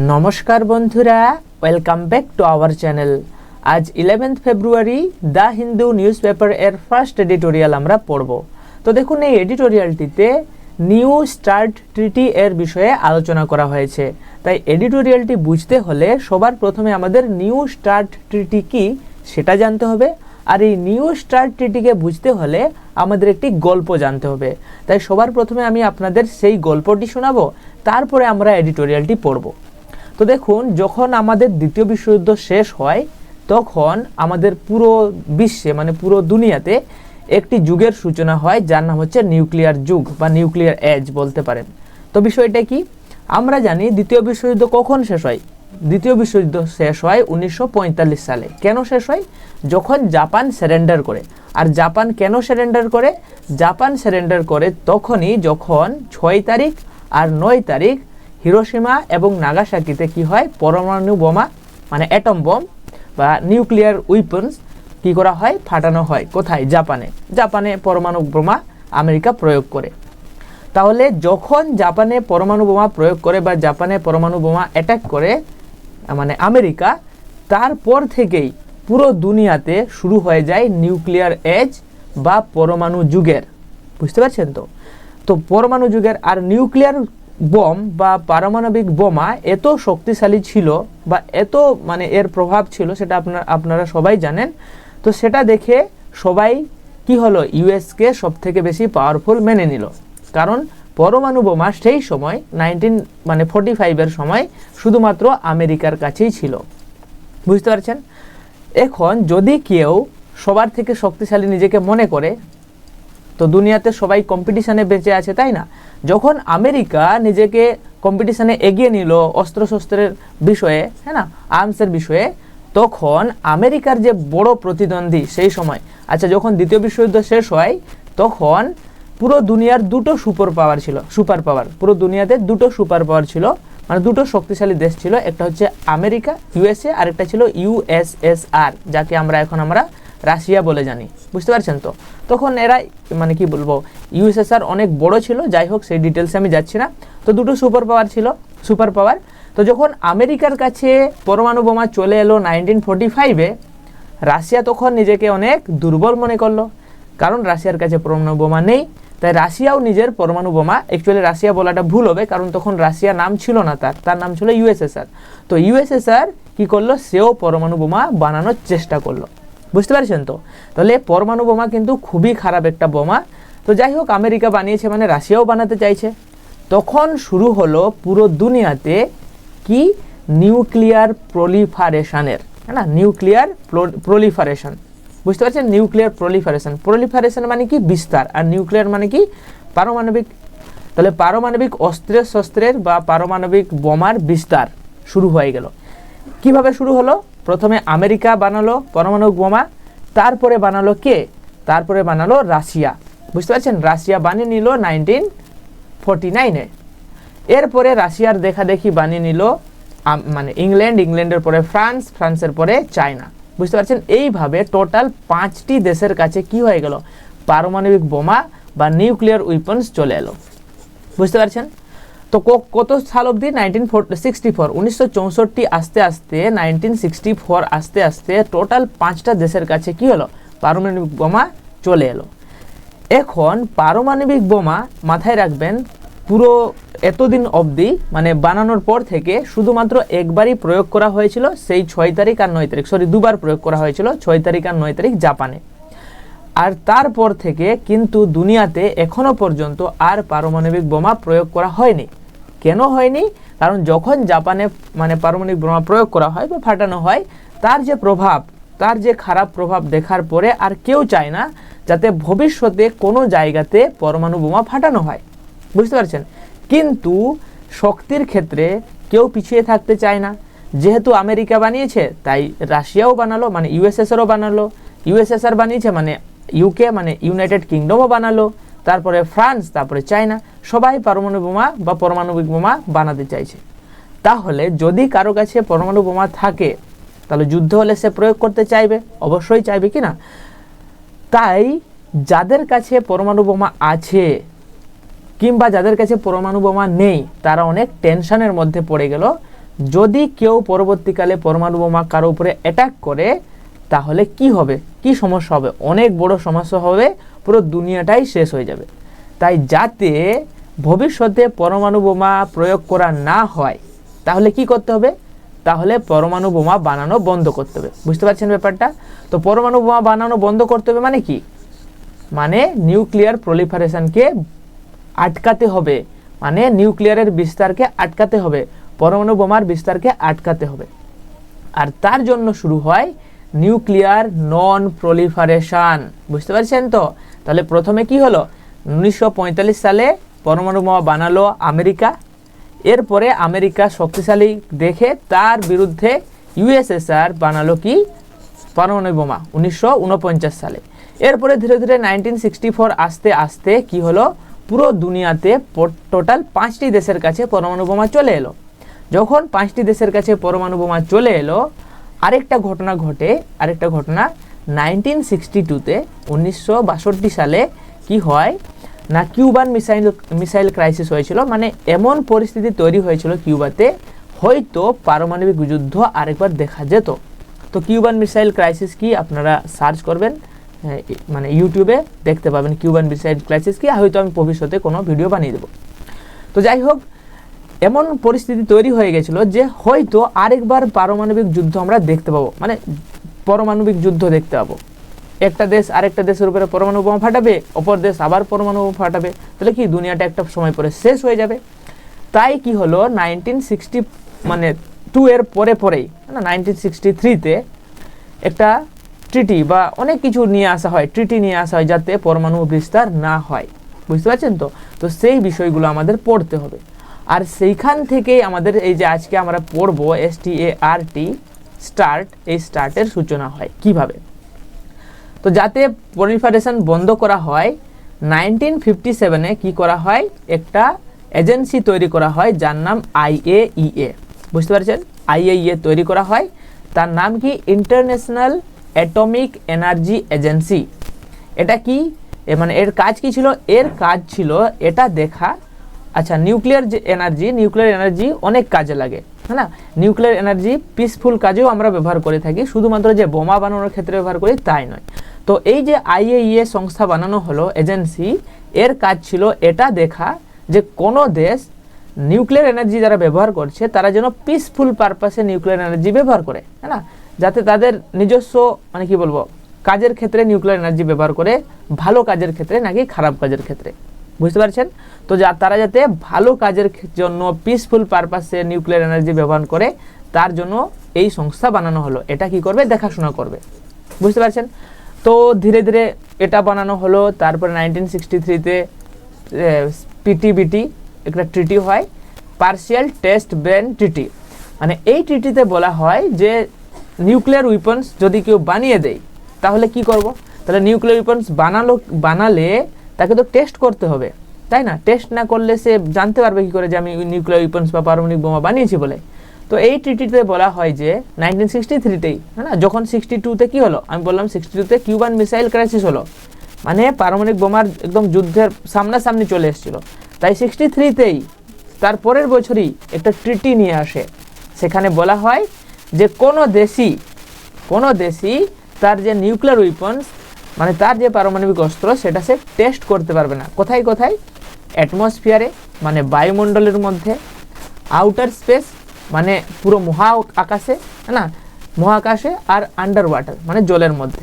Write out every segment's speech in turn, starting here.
নমস্কার বন্ধুরা, welcome back to our channel. আজ 11 ফেব্রুয়ারি দ্য হিন্দু নিউজ পেপার এর ফার্স্ট এডিটোরিয়াল আমরা পড়ব। তো দেখুন, এই এডিটোরিয়ালটিতে নিউ স্টার্ট ট্রিটি এর বিষয়ে আলোচনা করা হয়েছে। তাই এডিটোরিয়ালটি বুঝতে হলে সবার প্রথমে আমাদের নিউ স্টার্ট ট্রিটি কি সেটা জানতে হবে, আর এই নিউ স্টার্ট ট্রিটিকে বুঝতে হলে আমাদের একটি গল্প জানতে হবে। তাই সবার প্রথমে আমি আপনাদের সেই গল্পটি শোনাবো, তারপরে আমরা এডিটোরিয়ালটি পড়ব। তো দেখুন, যখন আমাদের দ্বিতীয় বিশ্বযুদ্ধ শেষ হয় তখন আমাদের পুরো বিশ্বে পুরো দুনিয়াতে একটি যুগের সূচনা হয়, যার নাম হচ্ছে নিউক্লিয়ার যুগ বা নিউক্লিয়ার এজ বলতে পারেন। তো বিষয়টা কি, আমরা জানি দ্বিতীয় বিশ্বযুদ্ধ কখন শেষ হয়। দ্বিতীয় বিশ্বযুদ্ধ শেষ হয় 1945 সালে। কেন শেষ হয়? যখন জাপান সারেন্ডার করে। আর জাপান কেন সারেন্ডার করে? জাপান সারেন্ডার করে তখনই যখন 6 তারিখ আর 9 তারিখ হিরোশিমা এবং নাগাসাকিতে কি হয়, পরমাণু বোমা অ্যাটম বম বা নিউক্লিয়ার উইপন্স কি করা হয়, ফাটানো হয়। কোথায়? জাপানে পরমাণু বোমা আমেরিকা প্রয়োগ করে। তাহলে যখন জাপানে পরমাণু বোমা প্রয়োগ করে বা জাপানে পরমাণু বোমা অ্যাটাক করে আমেরিকা, তারপর থেকেই পুরো দুনিয়াতে শুরু হয়ে যায় নিউক্লিয়ার এজ বা পরমাণু যুগের। বুঝতে পারছেন? তো পরমাণু যুগের আর নিউক্লিয়ার বম বা পারমাণবিক বোমা এত শক্তিশালী ছিল বা এত এর প্রভাব ছিল, সেটা আপনারা সবাই জানেন। তো সেটা দেখে সবাই কি হলো, ইউএসকে সব থেকে বেশি পাওয়ারফুল মেনে নিল। কারণ পরমাণু বোমা সেই সময় 1945 সময় শুধুমাত্র আমেরিকার কাছেই ছিল। বুঝতে পারছেন? এখন যদি কেউ সবার থেকে শক্তিশালী নিজেকে মনে করে, তো দুনিয়াতে সবাই কম্পিটিশনে বেঁচে আছে, তাই না? যখন আমেরিকা নিজেকে কম্পিটিশনে এগিয়ে নিল অস্ত্রশস্ত্রের বিষয়ে, আর্মসের বিষয়ে, তখন আমেরিকার যে বড় প্রতিদ্বন্দ্বী সেই সময়, যখন দ্বিতীয় বিশ্বযুদ্ধ শেষ হয় তখন পুরো দুনিয়ার দুটো সুপার পাওয়ার পুরো দুনিয়াতে দুটো সুপার পাওয়ার ছিল, দুটো শক্তিশালী দেশ ছিল। একটা হচ্ছে আমেরিকা ইউএসএ, আর একটা ছিল ইউএসএসআর, যাকে আমরা রাশিয়া বলে জানি। বুঝতে পারছেন? তো তখন এরা কি বলবো, ইউএসএসআর অনেক বড় ছিল। যাই হোক, সেই ডিটেলসে আমি যাচ্ছি না। তো দুটো সুপার পাওয়ার। তো যখন আমেরিকার কাছে পরমাণু বোমা চলে এলো 1945-এ, রাশিয়া তখন নিজেকে অনেক দুর্বল মনে করলো, কারণ রাশিয়ার কাছে পরমাণু বোমা নেই। তাই রাশিয়াও নিজের পরমাণু বোমা, অ্যাকচুয়ালি রাশিয়া বলাটা ভুল হবে, কারণ তখন রাশিয়া নাম ছিল না, তার নাম ছিল ইউএসএসআর। তো ইউএসএসআর কি করলো, সেও পরমাণু বোমা বানানোর চেষ্টা করলো। বুঝতে পারছেন? তো তাহলে পরমাণু বোমা কিন্তু খুবই খারাপ একটা বোমা। তো যাই হোক, আমেরিকা বানিয়েছে রাশিয়াও বানাতে চাইছে। তখন শুরু হলো পুরো দুনিয়াতে কি, নিউক্লিয়ার প্রলিফারেশনের, নিউক্লিয়ার প্রলিফারেশন। বুঝতে পারছেন? নিউক্লিয়ার প্রলিফারেশন মানে কি, বিস্তার। আর নিউক্লিয়ার মানে কি, পারমাণবিক। তাহলে পারমাণবিক অস্ত্রের শস্ত্রের বা পারমাণবিক বোমার বিস্তার শুরু হয়ে গেল। কিভাবে শুরু হলো? প্রথমে আমেরিকা বানালো পরমাণু বোমা, তারপরে বানালো কে? তারপরে বানালো রাশিয়া। বুঝতে পারছেন? রাশিয়া বানিয়ে নিল 1949-এ। এরপরে রাশিয়ার দেখাদেখি বানিয়ে নিল ইংল্যান্ডের পরে ফ্রান্সের পরে চায়না। বুঝতে পারছেন? এইভাবে টোটাল 5টি দেশের কাছে কি হয়ে গেল, পারমাণবিক বোমা বা নিউক্লিয়ার উইপন্স চলে এলো। বুঝতে পারছেন? তো কত সাল অবধি? 1964 আস্তে আস্তে 1964 আস্তে আস্তে টোটাল 5টা দেশের কাছে কি হলো, পারমাণবিক বোমা চলে এলো। এখন পারমাণবিক বোমা মাথায় রাখবেন, পুরো এতদিন অবধি বানানোর পর থেকে শুধুমাত্র একবারই প্রয়োগ করা হয়েছিল, সেই 6 তারিখ আর 9 তারিখ, দুবার প্রয়োগ করা হয়েছিল, 6 তারিখ আর 9 তারিখ জাপানে। আর তারপর থেকে কিন্তু দুনিয়াতে এখনো পর্যন্ত আর পারমাণবিক বোমা প্রয়োগ করা হয়নি। কেন হয়নি? কারণ যখন জাপানে পারমাণবিক বোমা প্রয়োগ করা হয় বা ফাটানো হয়, তার যে খারাপ প্রভাব দেখার পরে আর কেউ চায় না যাতে ভবিষ্যতে কোনো জায়গাতে পরমাণু বোমা ফাটানো হয়। বুঝতে পারছেন? কিন্তু শক্তির ক্ষেত্রে কেউ পিছিয়ে থাকতে চায় না। যেহেতু আমেরিকা বানিয়েছে, তাই রাশিয়াও বানালো, ইউএসএসআরও বানালো। ইউএসএসআর বানিয়েছে ইউকে ইউনাইটেড কিংডমও বানালো, তারপরে ফ্রান্স, তারপরে চায়না। সবাই পারমাণু বোমা বা পারমাণবিক বোমা বানাতে চাইছে। তাহলে যদি কারো কাছে পরমাণু বোমা থাকে, তাহলে যুদ্ধ হলে সে প্রয়োগ করতে চাইবে, অবশ্যই চাইবে, কি না? তাই যাদের কাছে পরমাণু বোমা আছে কিংবা যাদের কাছে পরমাণু বোমা নেই, তারা অনেক টেনশনের মধ্যে পড়ে গেল যদি কেউ পরবর্তীকালে পরমাণু বোমা কারো উপরে অ্যাটাক করে তাহলে কি হবে, কি সমস্যা হবে, অনেক বড় সমস্যা হবে, পুরো দুনিয়াটাই শেষ হয়ে যাবে। তাই যাতে ভবিষ্যতে পরমাণু বোমা প্রয়োগ করা না হয় তাহলে কি করতে হবে, তাহলে পরমাণু বোমা বানানো বন্ধ করতে হবে। বুঝতে পারছেন ব্যাপারটা? তো পরমাণু বোমা বানানো বন্ধ করতে হবে মানে কি, মানে নিউক্লিয়ার প্রলিফারেশনকে আটকাতে হবে, মানে নিউক্লিয়ারের বিস্তারকে আটকাতে হবে, পরমাণু বোমার বিস্তারকে আটকাতে হবে। আর তার জন্য শুরু হয় নিউক্লিয়ার নন প্রলিফারেশন। বুঝতে পারছেন তো? তাহলে প্রথমে কি হলো, 1945 সালে পরমাণু বোমা বানালো আমেরিকা। এরপরে আমেরিকা শক্তিশালী দেখে তার বিরুদ্ধে ইউএসএসআর বানালো কি, পরমাণু বোমা 1949 সালে। এরপরে ধীরে ধীরে 1964 আস্তে আস্তে কি হলো, পুরো দুনিয়াতে টোটাল 5টি দেশের কাছে পরমাণু বোমা চলে এলো। যখন 5টি দেশের কাছে পরমাণু বোমা চলে এলো, আরেকটা ঘটনা ঘটে, আরেকটা ঘটনা 1962তে 1962 সালে কি হয় না, কিউবান মিসাইল ক্রাইসিস হয়েছিল। মানে এমন পরিস্থিতি তৈরি হয়েছিল কিউবাতে, হয়তো পারমাণবিক যুদ্ধ আরেকবার দেখা যেত। তো কিউবান মিসাইল ক্রাইসিস কি আপনারা সার্চ করবেন, মানে ইউটিউবে দেখতে পাবেন কিউবান মিসাইল ক্রাইসিস কি, হয়তো আমি ভবিষ্যতে কোনো ভিডিও বানিয়ে দেবো। তো যাই হোক, এমন পরিস্থিতি তৈরি হয়ে গেছিল যে হয়তো আরেকবার পারমাণবিক যুদ্ধ আমরা দেখতে পাবো, মানে পারমাণবিক যুদ্ধ দেখতে পাবো। একটা দেশ আরেকটা দেশের উপরে পরমাণু বোমা ফাটাবে, অপর দেশ আবার পরমাণু বোমা ফাটাবে, তাহলে কি দুনিয়াটা একটা সময় পরে শেষ হয়ে যাবে। তাই কি হলো 1962 এর পরেই না 1963তে একটা ট্রিটি বা অনেক কিছু নিয়ে আসা হয়, ট্রিটি নিয়ে আসা হয় যাতে পরমাণু বিস্তার না হয়। বুঝতে পারছেন তো? তো সেই বিষয়গুলো আমাদের পড়তে হবে। আর সেইখান থেকেই আমাদের এই যে আজকে আমরা পড়বো START, স্টার্ট, এই স্টার্টের সূচনা হয় কিভাবে। তো যাতে প্রলিফারেশন বন্ধ করা হয় 1957-এ কি করা হয়, একটা এজেন্সি তৈরি করা হয় যার নাম IAEA। বুঝতে পারছেন? IAEA তৈরি করা হয়, তার নাম কি, ইন্টারন্যাশনাল অ্যাটমিক এনার্জি এজেন্সি। এটা কি, মানে এর কাজ কি ছিল, এর কাজ ছিল এটা দেখা, আচ্ছা নিউক্লিয়ার এনার্জি অনেক কাজে লাগে, হ্যাঁ না, নিউক্লিয়ার এনার্জি পিসফুল কাজেও আমরা ব্যবহার করে থাকি, শুধুমাত্র যে বোমা বানানোর ক্ষেত্রে ব্যবহার করি তাই নয়। তো এই যে IAEA সংস্থা বানানো হলো, এজেন্সি, এর কাজ ছিল এটা দেখা যে কোনো দেশ নিউক্লিয়ার এনার্জি যারা ব্যবহার করছে তারা যেন পিসফুল পারপাসে নিউক্লিয়ার এনার্জি ব্যবহার করে, হ্যাঁ না, যাতে তাদের নিজস্ব মানে কি বলবো কাজের ক্ষেত্রে নিউক্লিয়ার এনার্জি ব্যবহার করে, ভালো কাজের ক্ষেত্রে নাকি খারাপ কাজের ক্ষেত্রে। বুঝতে পারছেন তো? তারা যাতে ভালো কাজের জন্য পিসফুল পারপাসে নিউক্লিয়ার এনার্জি ব্যবহার করে, তার জন্য এই সংস্থা বানানো হলো। এটা কি করবে, দেখাশোনা করবে। বুঝতে পারছেন তো? ধীরে ধীরে এটা বানানো হলো। তারপরে 1963-তে PTBT একটা ট্রিটি হয়, পার্শিয়াল টেস্ট ব্যান ট্রিটি। মানে এই ট্রিটিতে বলা হয় যে নিউক্লিয়ার উইপন্স যদি কেউ বানিয়ে দেয় তাহলে কি করব, তাহলে নিউক্লিয়ার উইপন্স বানালে তাকে তো টেস্ট করতে হবে, তাই না? টেস্ট না করলে সে জানতে পারবে কি করে যে আমি নিউক্লিয়ার উইপন্স বা পারমাণবিক বোমা বানিয়েছি বলে। তো এই ট্রিটিতে বলা হয় যে 1963-তেই, হ্যাঁ না, যখন 62-তে কি হলো, আমি বললাম 62-তে কিউবান মিসাইল ক্রাইসিস হলো, মানে পারমাণবিক বোমার একদম যুদ্ধের সামনাসামনি চলে এসেছিল। তাই 63-তেই তার পরের বছরই একটা ট্রিটি নিয়ে আসে। সেখানে বলা হয় যে কোনো দেশই তার যে নিউক্লিয়ার উইপন্স, মানে তার যে পারমাণবিক অস্ত্র, সেটা সে টেস্ট করতে পারবে না। কোথায় কোথায়? অ্যাটমসফিয়ারে, মানে বায়ুমণ্ডলের মধ্যে, আউটার স্পেস, মানে পুরো আকাশে, না মহাকাশে, আর আন্ডার ওয়াটার, মানে জলের মধ্যে।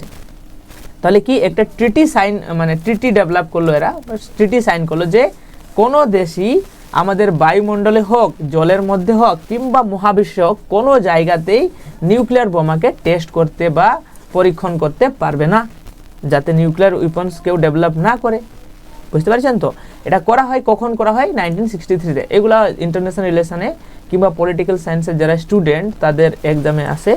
তাহলে কি একটা ট্রিটি ডেভেলপ করলো এরা, ট্রিটি সাইন করলো যে কোনো দেশই আমাদের বায়ুমণ্ডলে হোক, জলের মধ্যে হোক, কিংবা মহাবিশ্বে হোক, কোনো জায়গাতেই নিউক্লিয়ার বোমাকে টেস্ট করতে বা পরীক্ষণ করতে পারবে না, যাতে নিউক্লিয়ার উইপন্স কেউ ডেভেলপ না করে। বুঝতে পারছেন তো? এটা করা হয় কখন করা হয়? 1963-তে। এগুলা ইন্টারন্যাশনাল রিলেশনে কিংবা পলিটিক্যাল সায়েন্সের যারা স্টুডেন্ট তাদের এক্সামে আসে,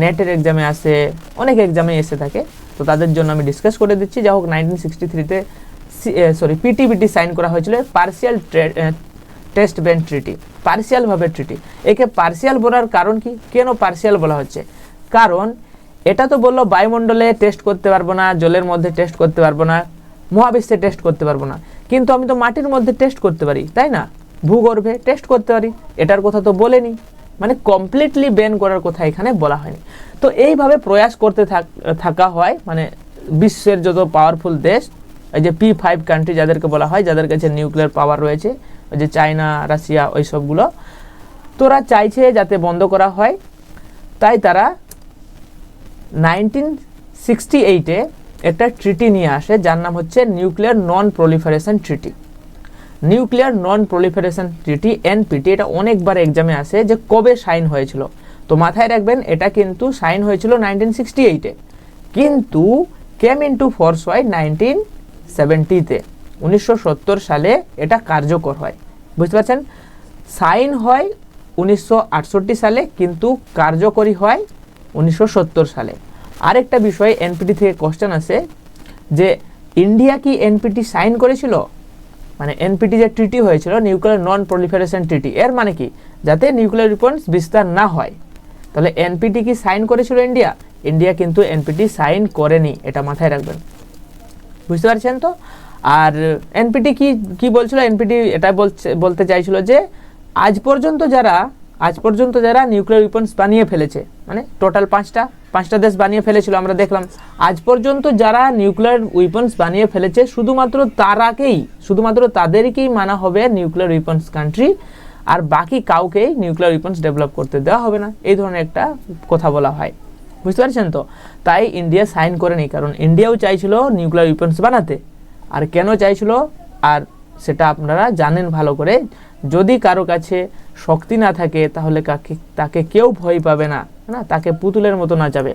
নেটের এক্সামে আসে, অনেক এক্সামে এসে থাকে। তো তাদের জন্য আমি ডিসকাস করে দিচ্ছি। যা হোক 1963-তে PTBT সাইন করা হয়েছিল, পার্শিয়াল টেস্ট ব্যান ট্রিটি, পার্শিয়ালভাবে ট্রিটি। একে পার্শিয়াল বলার কারণ কি, কেন পার্শিয়াল বলা হচ্ছে? কারণ এটা তো বললো বায়ুমণ্ডলে টেস্ট করতে পারবো না, জলের মধ্যে টেস্ট করতে পারবো না, মহাবিশ্বে টেস্ট করতে পারবো না, কিন্তু আমি তো মাটির মধ্যে টেস্ট করতে পারি, তাই না, ভূগর্ভে টেস্ট করতে পারি, এটার কথা তো বলেনি। মানে কমপ্লিটলি ব্যান করার কথা এখানে বলা হয়নি। তো এইভাবে প্রয়াস করতে থাকা হয়, মানে বিশ্বের যত পাওয়ারফুল দেশ, এই যে P5 কান্ট্রি যাদেরকে বলা হয়, যাদের কাছে নিউক্লিয়ার পাওয়ার রয়েছে, ওই যে চায়না, রাশিয়া, ওই সবগুলো, তোরা চাইছে যাতে বন্ধ করা হয়। তাই তারা 1968-এ একটা ট্রিটি নিয়ে আসে, যার নাম হচ্ছে নিউক্লিয়ার নন প্রলিফারেশন ট্রিটি। নিউক্লিয়ার নন প্রলিফারেশন ট্রিটি, NPT, এটা অনেকবার এক্সামে আসে যে কবে সাইন হয়েছিল। তো মাথায় রাখবেন, এটা কিন্তু সাইন হয়েছিল 1968-এ, কিন্তু কেম ইনটু ফোর্স হয় 1970-তে, 1970 সালে এটা কার্যকর হয়। বুঝতে পারছেন, সাইন হয় 1968 সালে, কিন্তু কার্যকরী হয় 1970 সালে। আরেকটা বিষয় NPT থেকে কোশ্চেন আসে যে ইন্ডিয়া কি NPT সাইন করেছিল? মানে NPT যে ট্রিটি হয়েছিল, নিউক্লিয়ার নন প্রলিফারেশন ট্রিটি, এর মানে কি? যাতে নিউক্লিয়ার ওয়েপন্স বিস্তার না হয়। তাহলে NPT কি সাইন করেছিল ইন্ডিয়া? ইন্ডিয়া কিন্তু NPT সাইন করেনি, এটা মাথায় রাখবেন। বুঝতে পারছেন তো? আর NPT কি বলছিল? NPT এটা বলতে চাইছিল যে আজ পর্যন্ত যারা নিউক্লিয়ার ওয়েপন্স বানিয়ে ফেলেছে, মানে টোটাল পাঁচটা দেশ বানিয়ে ফেলেছিল, আমরা দেখলাম। আজ পর্যন্ত যারা নিউক্লিয়ার ওয়েপন্স বানিয়ে ফেলেছে, শুধুমাত্র তাদেরকেই মানা হবে নিউক্লিয়ার ওয়েপন্স কান্ট্রি, আর বাকি কাউকেই নিউক্লিয়ার ওয়েপন্স ডেভেলপ করতে দেওয়া হবে না, এই ধরনের একটা কথা বলা হয়। বুঝতে পারছেন তো? তাই ইন্ডিয়া সাইন করেনি, কারণ ইন্ডিয়াও চাইছিল নিউক্লিয়ার ওয়েপন্স বানাতে। আর কেন চাইছিল, আর সেটা আপনারা জানেন ভালো করে। যদি কারো কাছে শক্তি না থাকে, তাহলে তাকে কেউ ভয় পাবে না, তাকে পুতুলের মতো নাচাবে।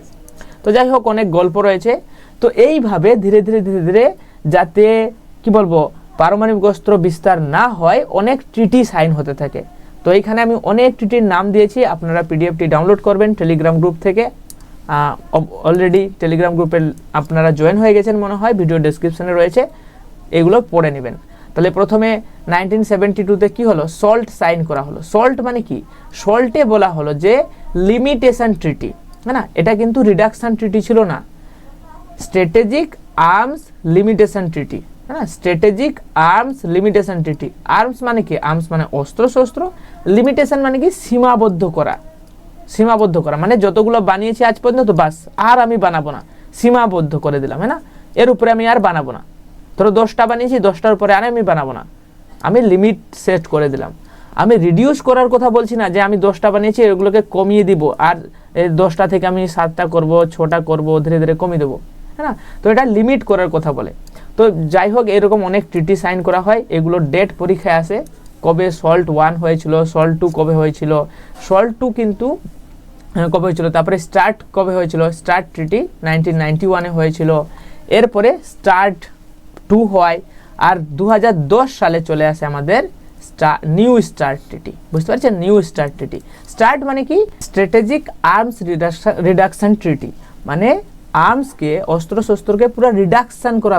তো যাই হোক, অনেক গল্প রয়েছে। তো এইভাবে ধীরে ধীরে যাতে কি বলবো, পারমাণবিক অস্ত্র বিস্তার না হয়, অনেক ট্রিটি সাইন হতে থাকে। তো এইখানে আমি অনেক ট্রিটির নাম দিয়েছি, আপনারা PDFটি ডাউনলোড করবেন টেলিগ্রাম গ্রুপ থেকে। অলরেডি টেলিগ্রাম গ্রুপে আপনারা জয়েন হয়ে গেছেন মনে হয়, ভিডিও ডেসক্রিপশনে রয়েছে, এগুলো পড়ে নেবেন। তাহলে প্রথমে 1972-তে কি হলো? সল্ট সাইন করা হলো। সল্ট মানে কি? সল্টে বলা হলো যে লিমিটেশন ট্রিটি, না, এটা কিন্তু রিডাকশন ট্রিটি ছিল না, স্ট্র্যাটেজিক আর্মস লিমিটেশন ট্রিটি, হ্যাঁ, স্ট্র্যাটেজিক আর্মস লিমিটেশন ট্রিটি। আর্মস মানে কি? আর্মস মানে অস্ত্র শস্ত্র, লিমিটেশন মানে কি? সীমাবদ্ধ করা, মানে যতগুলো বানিয়েছি আজ পর্যন্ত, বাস আর আমি বানাবো না, সীমাবদ্ধ করে দিলাম, হ্যাঁ না, এর উপরে আমি আর বানাবো না। ধরো 10টা বানিয়েছি, 10টার উপরে আর আমি বানাবো না, আমি লিমিট সেট করে দিলাম। আমি রিডিউস করার কথা বলছি না, যে আমি 10টা বানিয়েছি এগুলোকে কমিয়ে দিব, আর 10টা থেকে আমি 7টা করব, 6টা করব, ধীরে ধীরে কমিয়ে দেবো, হ্যাঁ না। তো এটা লিমিট করার কথা বলে। তো যাই হোক, এরকম অনেক ট্রিটি সাইন করা হয়, এগুলোর ডেট পরীক্ষায় আসে, কবে সল্ট 1 হয়েছিল, সল্ট 2 কবে হয়েছিল, সল্ট 2 কিন্তু কবে হয়েছিল, তারপরে স্টার্ট কবে হয়েছিল, স্টার্ট ট্রিটি 1991-এ হয়েছিল, এরপরে স্টার্ট 2 হয়, আর 2010 সালে চলে আসে আমাদের নিউ স্টার্ট ট্রিটি। বুঝতে পারছেন? নিউ স্টার্ট ট্রিটি, স্টার্ট মানে কি? স্ট্র্যাটেজিক আর্মস রিডাকশন ট্রিটি, মানে আর্মসকে, অস্ত্রশস্ত্রকে পুরো রিডাকশন করা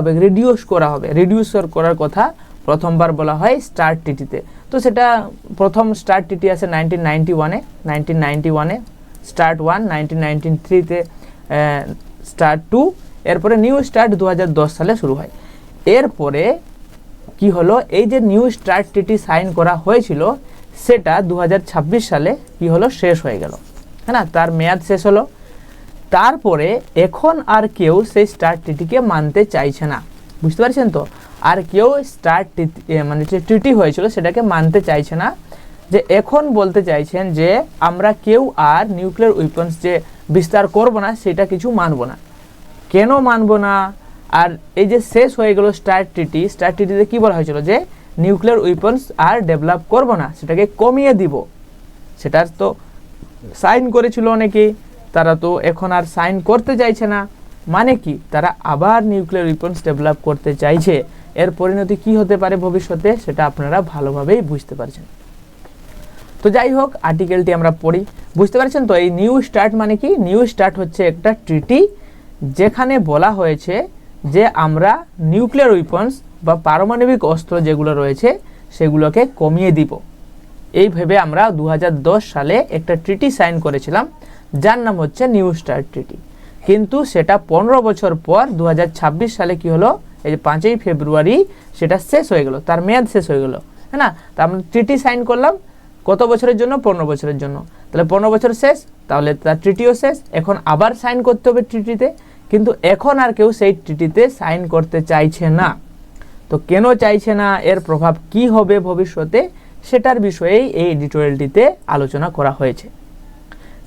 হবে, রিডিউস করার কথা প্রথমবার বলা হয় স্টার্ট ট্রিটিতে। তো সেটা প্রথম স্টার্ট ট্রিটি আছে 1991-এ স্টার্ট 1, 1993-তে স্টার্ট 2, এরপরে নিউ স্টার্ট 2010 সালে শুরু হয়। এরপরে কি হলো, এই যে নিউ স্টার্ট ট্রিটি সাইন করা হয়েছিল, সেটা 2026 সালে কি হলো, শেষ হয়ে গেল, হ্যাঁ না, তার মেয়াদ শেষ হলো। তারপরে এখন আর কেউ সেই স্টার্ট ট্রিটিকে মানতে চাইছে না। বুঝতে পারছেন তো? আর কেউ স্টার্ট মানে যে ট্রিটি হয়েছিল সেটাকে মানতে চাইছে না, যে এখন বলতে চাইছেন যে আমরা কেউ আর নিউক্লিয়ার ওয়েপন্স যে বিস্তার করব না, সেটা কিছু মানব না। কেন মানব না? আর এই যে শেষ হয়ে গেল স্টার্ট ট্রিটিতে কি বলা হয়েছিল, যে নিউক্লিয়ার ওয়েপন্স আর ডেভেলপ করব না, সেটাকে কমিয়ে দিব। সেটার তো সাইন করেছিল অনেকেই, তারা তো এখন আর সাইন করতে চাইছে না, মানে কি? তারা আবার নিউক্লিয়ার ওয়েপন্স ডেভেলপ করতে চাইছে। এর পরিণতি কি হতে পারে ভবিষ্যতে, সেটা আপনারা ভালোভাবেই বুঝতে পারছেন। তো যাই হোক, আর্টিকেলটি আমরা পড়ি। বুঝতে পারছেন তো? এই নিউ স্টার্ট মানে কি? নিউ স্টার্ট হচ্ছে একটা ট্রিটি, যেখানে বলা হয়েছে যে আমরা নিউক্লিয়ার ওয়েপন্স বা পারমাণবিক অস্ত্র যেগুলো রয়েছে সেগুলোকে কমিয়ে দিব। এই ভেবে আমরা 2010 সালে একটা ট্রিটি সাইন করেছিলাম, যার নাম হচ্ছে নিউ স্টার্ট ট্রিটি। কিন্তু সেটা 15 বছর পর 2026 সালে কি হলো, এই যে 5ই ফেব্রুয়ারি সেটা শেষ হয়ে গেল, তার মেয়াদ শেষ হয়ে গেল, হ্যাঁ না। তা আমরা ট্রিটি সাইন করলাম, কত বছরের জন্য? 15 বছরের জন্য। তাহলে 15 বছর শেষ, তাহলে তার ট্রিটিও শেষ। এখন আবার সাইন করতে হবে ট্রিটিতে, কিন্তু এখন আর কেউ সেই ট্রিটিতে সাইন করতে চাইছে না। তো কেন চাইছে না, এর প্রভাব কি হবে ভবিষ্যতে, সেটার বিষয়েই এই এডিটোরিয়ালটিতে আলোচনা করা হয়েছে।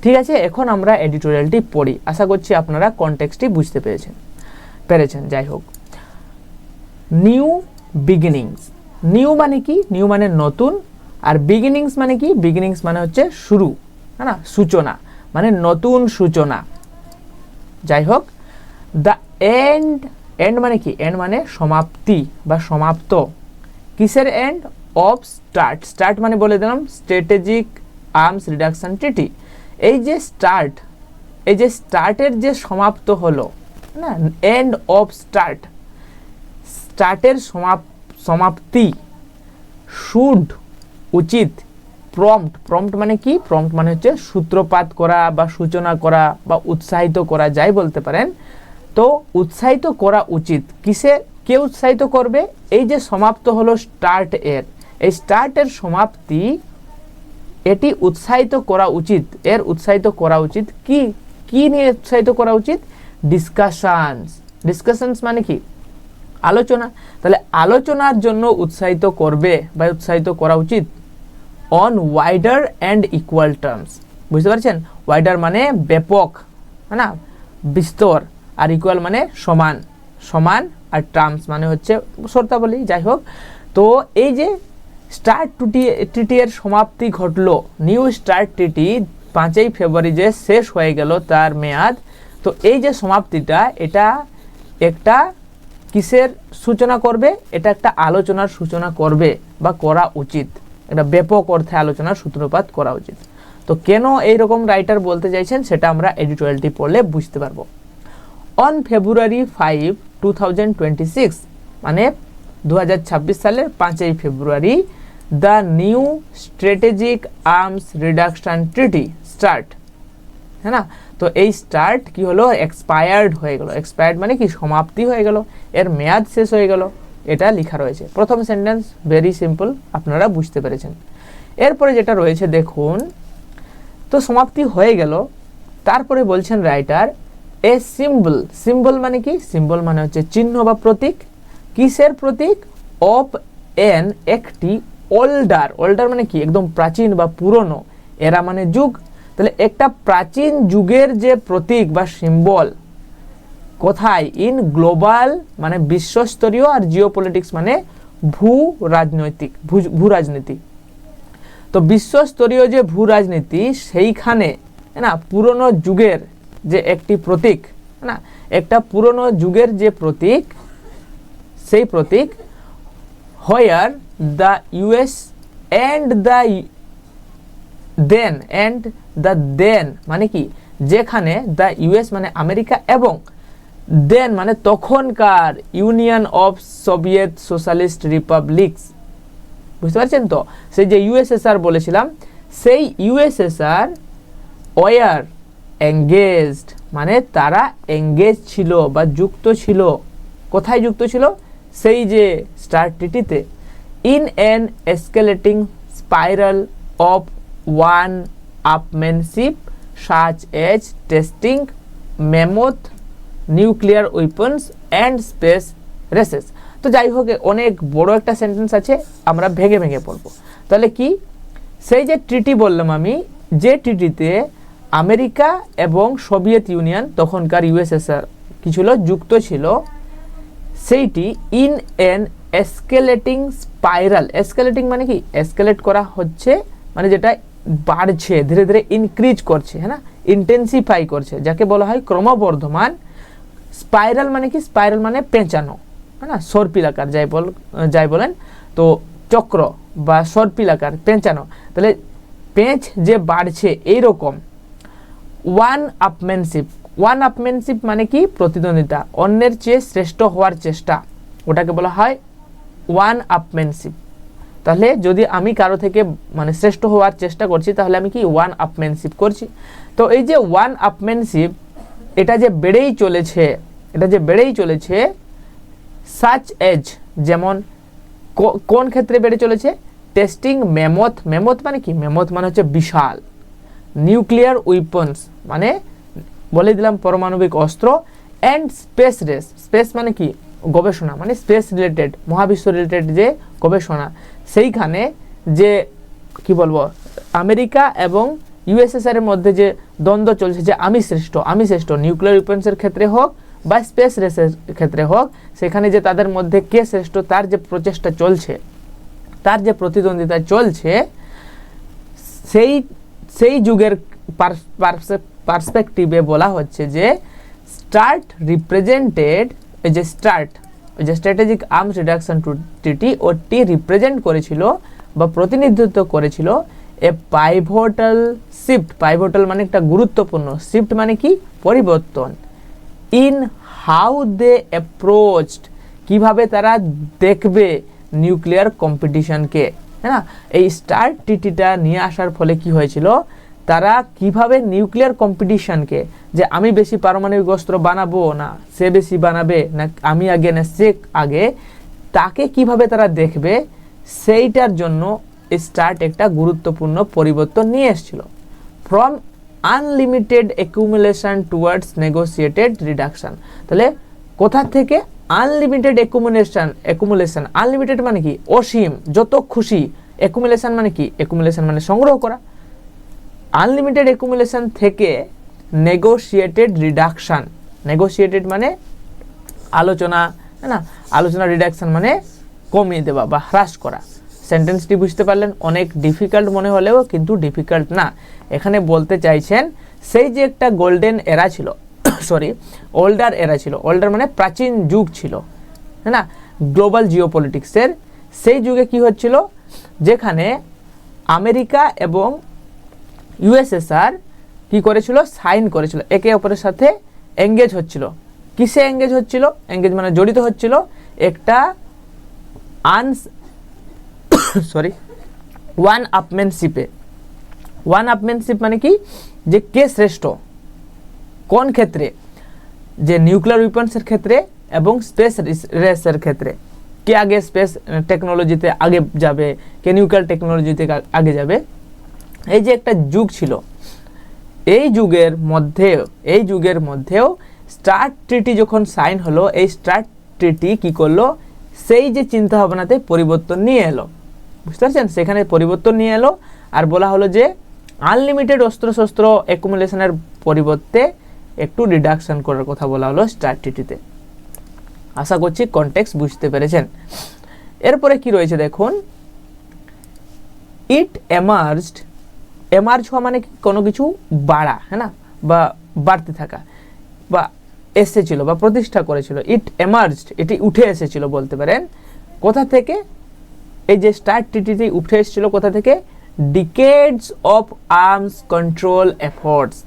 ঠিক আছে, এখন আমরা এডিটোরিয়ালটি পড়ি। আশা করছি আপনারা কনটেক্সটটি বুঝতে পেরেছেন। যাই হোক, নিউ বিগিনিংস। নিউ মানে কি? নিউ মানে নতুন। আর বিগিনিংস মানে কি? বিগিনিংস মানে হচ্ছে শুরু, হ্যাঁ না, সূচনা, মানে নতুন সূচনা। যাই হোক, দ্য এন্ড। এন্ড মানে কি? এন্ড মানে সমাপ্তি বা সমাপ্ত। কিসের এন্ড? Of start. স্টার্ট মানে বলে দিলাম স্ট্র্যাটেজিক আর্মস রিডাকশন ট্রিটি। এই যে স্টার্ট, এই যে স্টার্টের যে সমাপ্ত হলো না, এন্ড অফ স্টার্ট, স্টার্টের সমাপ্তি, শুড উচিত, প্রম্পট। প্রম্পট মানে কি? প্রম্পট মানে হচ্ছে সূত্রপাত করা বা সূচনা করা বা উৎসাহিত করা, যাই বলতে পারেন। তো উৎসাহিত করা উচিত। কিসে? কে উৎসাহিত করবে? এই যে সমাপ্ত হলো স্টার্ট এর, এই স্টার্টের সমাপ্তি, এটি উৎসাহিত করা উচিত। এর উৎসাহিত করা উচিত কি? কি নিয়ে উৎসাহিত করা উচিত? ডিসকাশনস। ডিসকাশনস মানে কি? আলোচনা। তাহলে আলোচনার জন্য উৎসাহিত করবে বা উৎসাহিত করা উচিত on wider and equal terms. বুঝতে পারছেন? ওয়াইডার মানে ব্যাপক, হ্যাঁ না, বিস্তর, আর ইকুয়াল মানে সমান, সমান, আর টার্মস মানে হচ্ছে শর্তাবলী। যাই হোক, তো এই যে স্টার্ট ট্রিটি এর সমাপ্তি ঘটলো, নিউ স্টার্ট ট্রিটি 5ই ফেব্রুয়ারি যে শেষ হয়ে গেল তার মেয়াদ। তো এই যে সমাপ্তিটা, এটা একটা কিসের সূচনা করবে? এটা একটা আলোচনার সূচনা করবে বা করা উচিত। এটা ব্যাপক অর্থে আলোচনার সূত্রপাত করা উচিত। তো কেন এইরকম রাইটার বলতে চাইছেন, সেটা আমরা এডিটোরিয়ালটি পড়লে বুঝতে পারবো। অন ফেব্রুয়ারি 5, 2026, মানে 2026 সালের 5ই February, the New Strategic Arms Reduction Treaty START, হ্যাঁ না। তো এই স্টার্ট কি হলো? এক্সপায়ার্ড হয়ে গেল। এক্সপায়ার্ড মানে কি? সমাপ্তি হয়ে গেল, এর মেয়াদ শেষ হয়ে গেল, এটা লেখা রয়েছে। প্রথম সেন্টেন্স ভেরি সিম্পল, আপনারা বুঝতে পেরেছেন। এরপরে যেটা রয়েছে দেখুন, তো সমাপ্তি হয়ে গেল, তারপরে বলছেন রাইটার এ সিম্বল। সিম্বল মানে কি? সিম্বল মানে হচ্ছে চিহ্ন বা প্রতীক। কিসের প্রতীক? অফ এন, একটি, ওল্ডার। ওল্ডার মানে কি? একদম প্রাচীন বা পুরনো। এরা মানে যুগ। তাহলে একটা প্রাচীন যুগের যে প্রতীক বা সিম্বল, কোথায়? ইন গ্লোবাল মানে বিশ্বস্তরীয়, আর জিওপলিটিক্স মানে ভূ রাজনীতি। তো বিশ্বস্তরীয় যে ভূ রাজনীতি, সেইখানে না পুরনো যুগের যে একটি প্রতীক, না একটা পুরনো যুগের যে প্রতীক, সেই প্রতীক where the US and the then মানে কি? যেখানে দ্য ইউএস মানে আমেরিকা, এবং দেন মানে তখনকার ইউনিয়ন অফ সোভিয়েত সোশ্যালিস্ট রিপাবলিকস। বুঝতে পারছেন? তো সেই যে ইউএসএসআর বলেছিলাম, সেই ইউএসএসআর ওয়ার এঙ্গেজড মানে তারা এঙ্গেজ ছিল বা যুক্ত ছিল। কোথায় যুক্ত ছিল? সেই যে স্টার্ট ট্রিটিতে। In an escalating spiral of one upmanship such as testing mammoth nuclear weapons and space races. তো যাই হোক, অনেক বড় একটা সেন্টেন্স আছে, আমরা ভেঙে ভেঙে পড়বো। তাহলে কি? সেই যে ট্রিটি বললাম আমি, যে ট্রিটিতে আমেরিকা এবং সোভিয়েত ইউনিয়ন, তখনকার ইউএসএসআর কি ছিল? যুক্ত ছিল। সেইটি ইন এন এসকেলেটিং স্পাইরাল। এসকেলেটিং মানে কি? এসকেলেট করা হচ্ছে মানে যেটা বাড়ছে, ধীরে ধীরে ইনক্রিজ করছে, হ্যাঁ না, ইন্টেন্সিফাই করছে, যাকে বলা হয় ক্রমবর্ধমান। স্পাইরাল মানে কি? স্পাইরাল মানে পেঁচানো, হ্যাঁ না, সর্পিলাকার যাই বলেন। তো চক্র বা সর্পিলাকার, পেঁচানো। তাহলে পেঁচ যে বাড়ছে এইরকম। ওয়ান আপম্যানশিপ মানে কি? প্রতিদ্বন্দ্বিতা, অন্যের চেয়ে শ্রেষ্ঠ হওয়ার চেষ্টা, ওটাকে বলা হয় ওয়ান আপম্যানশিপ। তাহলে যদি আমি কারো থেকে মানে শ্রেষ্ঠ হওয়ার চেষ্টা করছি, তাহলে আমি কি? ওয়ান আপম্যানশিপ করছি। তো এই যে ওয়ান আপম্যানশিপ, এটা যে বেড়েই চলেছে, সাচ এজ যেমন, কোন ক্ষেত্রে বেড়ে চলেছে? টেস্টিং ম্যামথ, ম্যামথ মানে কি, ম্যামথ মানে হচ্ছে বিশাল, নিউক্লিয়ার উইপন্স মানে বলে দিলাম পারমাণবিক অস্ত্র, অ্যান্ড স্পেস রেস, স্পেস মানে কি গবেষণা, মানে স্পেস রিলেটেড মহাবিশ্ব রিলেটেড যে গবেষণা, সেইখানে যে কি বলবো আমেরিকা এবং ইউএসএসআর এর মধ্যে যে দ্বন্দ্ব চলছে, যে আমি শ্রেষ্ঠ নিউক্লিয়ার উইপন্সের ক্ষেত্রে হোক বা স্পেস রেসের ক্ষেত্রে হোক, সেখানে যে তাদের মধ্যে কে শ্রেষ্ঠ তার যে প্রচেষ্টা চলছে, তার যে প্রতিদ্বন্দ্বিতা চলছে, সেই যুগের পার্সপেক্টিভে বলা হচ্ছে যে স্টার্ট রিপ্রেজেন্টেড, এই যে স্ট্র্যাটেজিক আর্মস রিডাকশন ট্রিটি, ওটি রিপ্রেজেন্ট করেছিল বা প্রতিনিধিত্ব করেছিল এ পাইভোটাল শিফট, পাইভোটাল মানে একটা গুরুত্বপূর্ণ, শিফট মানে কি পরিবর্তন, ইন হাউ দে অ্যাপ্রোচড, কিভাবে তারা দেখবে নিউক্লিয়ার কম্পিটিশনকে, হ্যাঁ না। এই স্টার্ট ট্রিটিটা নিয়ে আসার ফলে কি হয়েছিল, তারা কিভাবে নিউক্লিয়ার কম্পিটিশনকে, যে আমি বেশি পারমাণবিক অস্ত্র বানাবো না সে বেশি বানাবে, না আমি আগে না সে আগে, তাকে কিভাবে তারা দেখবে, সেইটার জন্য স্টার্ট একটা গুরুত্বপূর্ণ পরিবর্তন নিয়ে এসেছিল। From unlimited accumulation towards negotiated reduction, তাহলে কোথা থেকে আনলিমিটেড অ্যাকুমুলেশন, আনলিমিটেড মানে কি অসীম, যত খুশি, অ্যাকুমুলেশন মানে কি, অ্যাকুমুলেশন মানে সংগ্রহ করা, আনলিমিটেড অ্যাকুমুলেশন থেকে নেগোসিয়েটেড রিডাকশন, নেগোসিয়েটেড মানে আলোচনা, হ্যাঁ না, আলোচনা, রিডাকশন মানে কমিয়ে দেওয়া বা হ্রাস করা। সেন্টেন্সটি বুঝতে পারলেন, অনেক ডিফিকাল্ট মনে হলেও কিন্তু ডিফিকাল্ট না। এখানে বলতে চাইছেন সেই যে একটা গোল্ডেন এরা ছিল, সরি ওল্ডার এরা ছিল, ওল্ডার মানে প্রাচীন যুগ ছিল, হ্যাঁ না, গ্লোবাল জিওপলিটিক্সের, সেই যুগে কি হচ্ছিল, যেখানে আমেরিকা এবং ইউএসএসআর কি করেছিল, সাইন করেছিল, একে অপরের সাথে এঙ্গেজ হচ্ছিল। কিসে এঙ্গেজ হচ্ছিল, এঙ্গেজ মানে জড়িত হচ্ছিল একটা ওয়ান আপম্যানশিপে। ওয়ান আপম্যানশিপ মানে কি, যে কে শ্রেষ্ঠ কোন ক্ষেত্রে, যে নিউক্লিয়ার উইপন্সের ক্ষেত্রে এবং স্পেস রেসের ক্ষেত্রে, কে আগে স্পেস টেকনোলজিতে আগে যাবে, কে নিউক্লিয়ার টেকনোলজিতে আগে যাবে। এই যে একটা যুগ ছিল, এই যুগের মধ্যেও স্টার্ট ট্রিটি যখন সাইন হলো, এই স্টার্ট ট্রিটি কি করলো, সেই যে চিন্তা ভাবনাতে পরিবর্তন নিয়ে এলো, বুঝতে পারছেন, সেখানে পরিবর্তন নিয়ে এলো। আর বলা হলো যে আনলিমিটেড অস্ত্রশস্ত্র অ্যাকুমুলেশনের পরিবর্তে একটু রিডাকশন করার কথা বলা হলো স্টার্ট ট্রিটিতে। আশা করছি কনটেক্সট বুঝতে পেরেছেন। এরপরে কি রয়েছে দেখুন, ইট এমার্জ হওয়া মানে কোনো কিছু বাড়া, হ্যাঁ না, বা বাড়তে থাকা, বা এসেছিল বা প্রতিষ্ঠা করেছিল। ইট এমার্জড, এটি উঠে এসেছিল বলতে পারেন। কোথা থেকে, এই যে স্টার্ট ট্রিটিটি উঠে এসেছিল কোথা থেকে, ডিকেডস অফ আর্মস কন্ট্রোল এফোর্টস।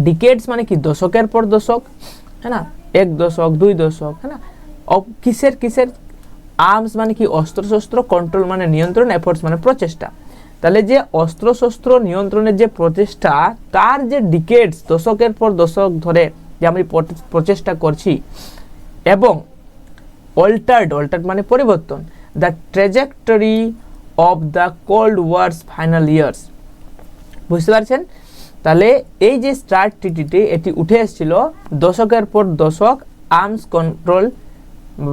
ডিকেডস মানে কি দশকের পর দশক, হ্যাঁ না, 1 দশক 2 দশক, হ্যাঁ না, কিসের আর্মস মানে কি অস্ত্রশস্ত্র, কন্ট্রোল মানে নিয়ন্ত্রণ, এফোর্টস মানে প্রচেষ্টা। তাহলে যে অস্ত্রশস্ত্র নিয়ন্ত্রণের যে প্রচেষ্টা, তার যে ডিকেডস দশকের পর দশক ধরে যে আমি প্রচেষ্টা করছি, এবং অল্টার্ড মানে পরিবর্তন, the trajectory of the cold Wars final years. বুঝতে পারছেন, তাহলে এই যে স্টার্ট ট্রিটিটি এটি উঠে এসেছিল দশকের পর দশক আর্মস কন্ট্রোল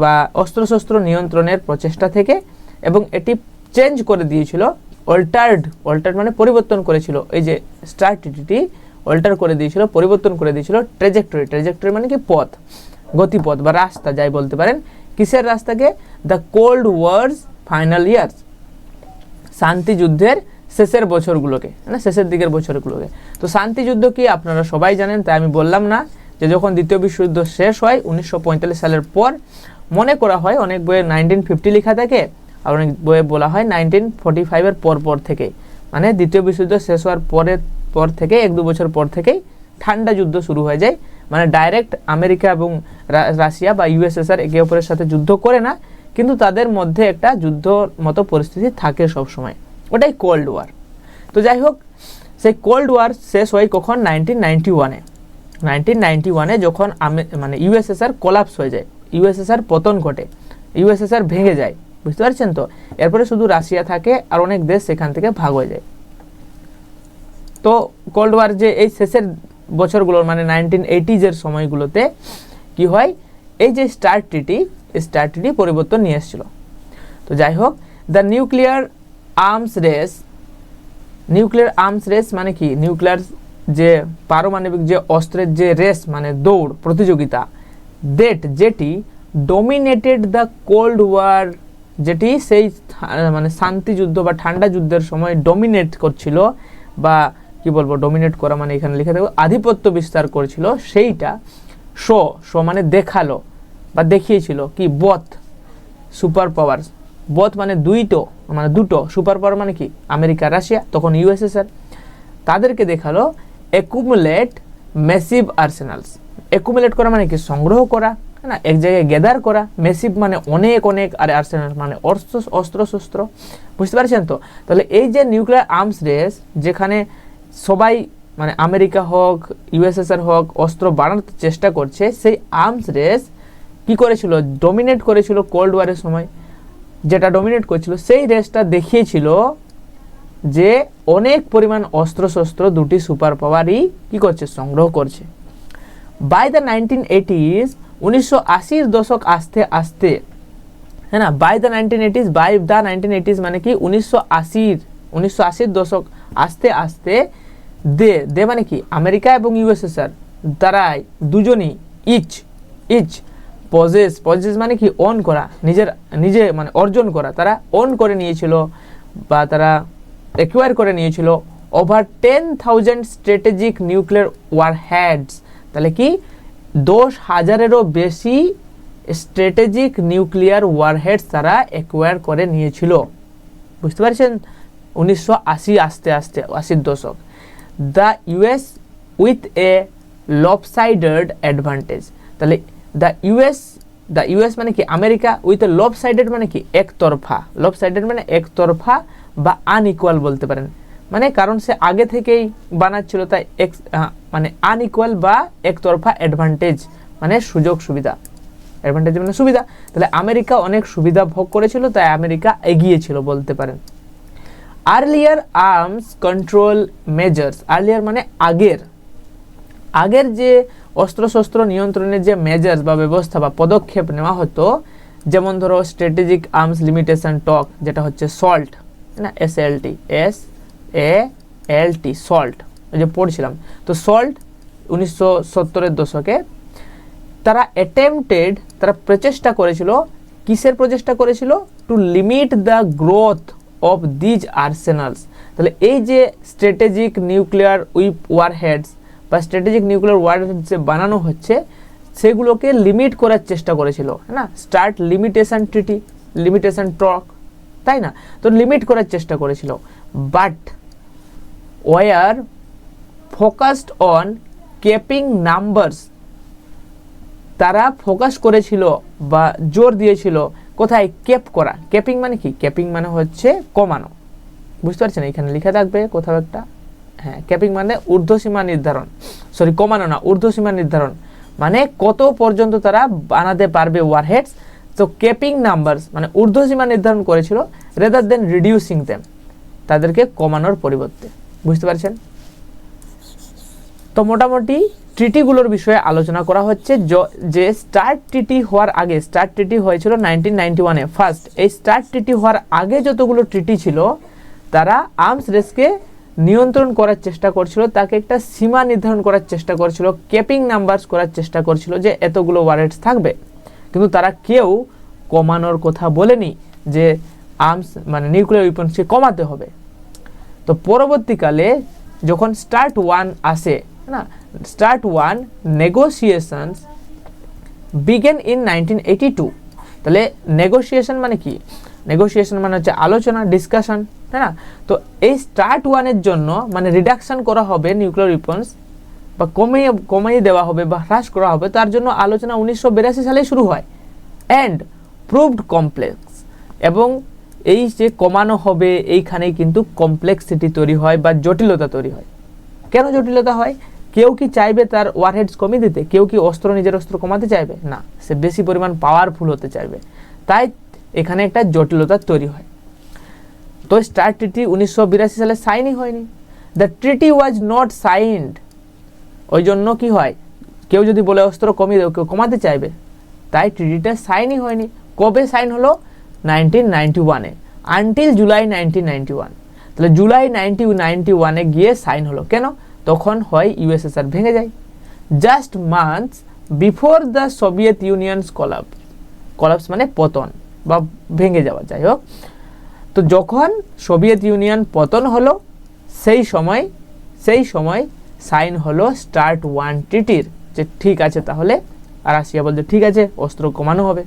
বা অস্ত্রশস্ত্র নিয়ন্ত্রণের প্রচেষ্টা থেকে, এবং এটি চেঞ্জ করে দিয়েছিল, অল্টার্ড মানে পরিবর্তন করেছিল। এই যে স্টার্ট ট্রিটিটি অল্টার করে দিয়েছিল, পরিবর্তন করে দিয়েছিল ট্র্যাজেক্টরি মানে কি পথ, গতিপথ বা রাস্তা যাই বলতে পারেন। কিসের রাস্তাকে, the cold Wars final years, শান্তি যুদ্ধের শেষের বছরগুলোকে, না শেষের দিকের বছরগুলোকে। তো শান্তি যুদ্ধ কি আপনারা সবাই জানেন, তাই আমি বললাম না। যে যখন দ্বিতীয় বিশ্বযুদ্ধ শেষ হয় 1945 সালের পর, মনে করা হয় অনেক বইয়ে 1950 লেখা থাকে, আর অনেক বইয়ে বলা হয় 1945-এর পর থেকে, মানে দ্বিতীয় বিশ্বযুদ্ধ শেষ হওয়ার পর থেকে 1-2 বছর পর থেকেই ঠান্ডা যুদ্ধ শুরু হয়ে যায়। মানে ডাইরেক্ট আমেরিকা এবং রাশিয়া বা ইউএসএসআর একে অপরের সাথে যুদ্ধ করে না, কিন্তু তাদের মধ্যে একটা যুদ্ধ মতো পরিস্থিতি থাকে সব সময়, ওটাই কোল্ড ওয়ার। তো যাই হোক, সেই কোল্ড ওয়ার শেষ হয় কখন, 1991-এ যখন মানে ইউএসএসআর কোলাপস হয়ে যায়, ইউএসএসআর পতন ঘটে, ইউএসএসআর ভেঙে যায়, বুঝতে পারছেন তো। এরপরে শুধু রাশিয়া থাকে আর অনেক দেশ সেখান থেকে ভাগ হয়ে যায়। তো কোল্ড ওয়ার যে এই শেষের বছরগুলোর মানে 1980s সময়গুলোতে কি হয়, এই যে স্টার্ট ট্রিটি পরিবর্তন নিয়ে এসেছিল। তো যাই হোক, দ্য নিউক্লিয়ার আর্মস রেস মানে কি, নিউক্লিয়ার যে পারমাণবিক যে অস্ত্রের যে রেস মানে দৌড় প্রতিযোগিতা, যেটি ডমিনেটেড দ্য কোল্ড ওয়ার, যেটি সেই মানে শান্তি যুদ্ধ বা ঠান্ডা যুদ্ধের সময় ডমিনেট করছিল, বা কি বলবো ডমিনেট করা মানে এখানে লিখে দেবো আধিপত্য বিস্তার করেছিল, সেইটা শো মানে দেখালো বা দেখিয়েছিল কি, বোথ সুপার পাওয়ার, বোথ মানে দুটো সুপার পাওয়ার মানে কি আমেরিকা রাশিয়া, তখন ইউএসএসআর, তাদেরকে দেখালো অ্যাকুমুলেট ম্যাসিভ আর্সেনালস। অ্যাকুমুলেট করা মানে কি সংগ্রহ করা, না এক জায়গায় গ্যাদার করা, ম্যাসিভ মানে অনেক, আর আর্সেনাল মানে অস্ত্র, বুঝতে পারছেন তো। তাহলে এই যে নিউক্লিয়ার আর্মস রেস, যেখানে সবাই মানে আমেরিকা হোক ইউএসএসআর হোক অস্ত্র বাড়ানোর চেষ্টা করছে, সেই আর্মস রেস কি করেছিল, ডমিনেট করেছিল কোল্ড ওয়ারের সময়। যেটা ডমিনেট করেছিল সেই রেসটা দেখিয়েছিল যে অনেক পরিমাণ অস্ত্র দুটি সুপার পাওয়ারই কি করছে, সংগ্রহ করছে। বাই দ্য 1980s 1980 দশক আস্তে হ্যাঁ না, বাই দ্য 1980s মানে কি 1980 দশক আস্তে দে মানে কি আমেরিকা এবং ইউএসএসআর তারাই দুজনই ইচ পজেস মানে কি অন করা, নিজে মানে অর্জন করা, তারা অন করে নিয়েছিল বা তারা অ্যাকোয়ার করে নিয়েছিল ওভার 10,000 স্ট্র্যাটেজিক নিউক্লিয়ার ওয়ারহেডস। তাহলে কি 10,000-এরও বেশি স্ট্র্যাটেজিক নিউক্লিয়ার ওয়ারহেডস তারা অ্যাকোয়ার করে নিয়েছিল, বুঝতে পারছেন। 1980 আস্তে 80 দশক। The US with a lopsided advantage. তাহলে দ্য ইউএস মানে কি আমেরিকা, উইথ এ লপসাইডেড মানে কি লপসাইডেড মানে একতরফা বা আনইকুয়াল বলতে পারেন, মানে কারণ সে আগে থেকেই বানাচ্ছিল, তাই মানে আনইকুয়াল বা একতরফা অ্যাডভান্টেজ মানে সুযোগ সুবিধা, অ্যাডভান্টেজ মানে সুবিধা। তাহলে আমেরিকা অনেক সুবিধা ভোগ করেছিল, তাই আমেরিকা এগিয়ে ছিল বলতে পারেন। Earlier arms control measures, earlier মানে আগের যে অস্ত্রশস্ত্র নিয়ন্ত্রণের যে মেজার্স বা ব্যবস্থা বা পদক্ষেপ নেওয়া হতো, যেমন ধরো স্ট্র্যাটেজিক আর্মস লিমিটেশন টক, যেটা হচ্ছে সল্ট না, SALT সল্ট, ওই যে পড়ছিলাম। তো সল্ট 1970-এর দশকে তারা প্রচেষ্টা করেছিল, কিসের প্রচেষ্টা করেছিল, to limit the growth of these arsenals. তাহলে এই যে স্ট্র্যাটেজিক নিউক্লিয়ার ওয়ারহেডস বা স্ট্র্যাটেজিক নিউক্লিয়ার ওয়ারহেডস যে বানানো হচ্ছে, সেগুলোকে লিমিট করার চেষ্টা করেছিল, না স্টার্ট লিমিটেশন টক, তাই না। তো লিমিট করার চেষ্টা করেছিল, but war focused on keeping numbers. তারা ফোকাস করেছিল বা জোর দিয়েছিল কোথায়, কেপিং মানে কি, কেপিং মানে হচ্ছে কমানো, বুঝতে পারছেন, এখানে লিখে থাকবে কোথাও একটা, হ্যাঁ কেপিং মানে ঊর্ধ্বসীমা নির্ধারণ, কমানো না, ঊর্ধ্বসীমা নির্ধারণ মানে কত পর্যন্ত তারা বানাতে পারবে ওয়ারহেডস। তো কেপিং নাম্বারস মানে ঊর্ধ্বসীমা নির্ধারণ করেছিল, রেদার দেন রিডিউসিং দেম, তাদেরকে কমানোর পরিবর্তে, বুঝতে পারছেন। তো মোটামুটি ট্রিটিগুলোর বিষয়ে আলোচনা করা হচ্ছে। যে স্টার্ট ট্রিটি হওয়ার আগে, স্টার্ট ট্রিটি হয়েছিল 1991-এ ফার্স্ট। এই স্টার্ট ট্রিটি হওয়ার আগে যতগুলো ট্রিটি ছিল, তারা আর্মস রেসকে নিয়ন্ত্রণ করার চেষ্টা করছিল, তাকে একটা সীমা নির্ধারণ করার চেষ্টা করছিল, কেপিং নাম্বারস করার চেষ্টা করছিল যে এতগুলো ওয়ারহেডস থাকবে, কিন্তু তারা কেউ কমানোর কথা বলেনি যে আর্মস মানে নিউক্লিয়ার ওয়েপন্সকে কমাতে হবে। তো পরবর্তীকালে যখন স্টার্ট 1 আসে না, স্টার্ট 1 নেগোসিয়েশনস বিগেন ইন 1982। তাহলে নেগোসিয়েশন মানে কি, নেগোসিয়েশন মানে হচ্ছে আলোচনা, ডিসকাশন, হ্যাঁ না। তো এই স্টার্ট 1-এর জন্য মানে রিডাকশন করা হবে নিউক্লিয়ার ওয়েপন্স, বা কমিয়ে দেওয়া হবে বা হ্রাস করা হবে, তার জন্য আলোচনা 1982 সালে শুরু হয়, অ্যান্ড প্রুভড কমপ্লেক্স। এবং এই যে কমানো হবে, এইখানেই কিন্তু কমপ্লেক্সিটি তৈরি হয় বা জটিলতা তৈরি হয়। কেন জটিলতা হয়, কেউ কি চাইবে তার ওয়ারহেডস কমিয়ে দিতে, কেউ কি নিজের অস্ত্র কমাতে চাইবে না, সে বেশি পরিমাণ পাওয়ারফুল হতে চাইবে। তাই এখানে একটা জটিলতা তৈরি হয়। তো স্টার্ট ট্রিটি 1982 সালে সাইনই হয়নি। The treaty was not signed, ওই জন্য কি হয়, কেউ যদি বলে অস্ত্র কমিয়ে দেবে, কেউ কমাতে চাইবে, তাই ট্রিটিটা সাইনই হয়নি। কবে সাইন হলো? 1991-এ, আনটিল জুলাই 1991। তাহলে জুলাই 1991-এ গিয়ে সাইন হলো। কেন? তখন হয় ইউএসএসআর ভেঙে যায়। Just months before the Soviet unions collapse মানে পতন বা ভেঙে যাওয়া, যাই হোক। তো যখন সোভিয়েত ইউনিয়ন পতন হলো সেই সময় সাইন হলো স্টার্ট ওয়ান ট্রিটির, যে ঠিক আছে তাহলে, আর রাশিয়া বলছে ঠিক আছে অস্ত্র কমানো হবে।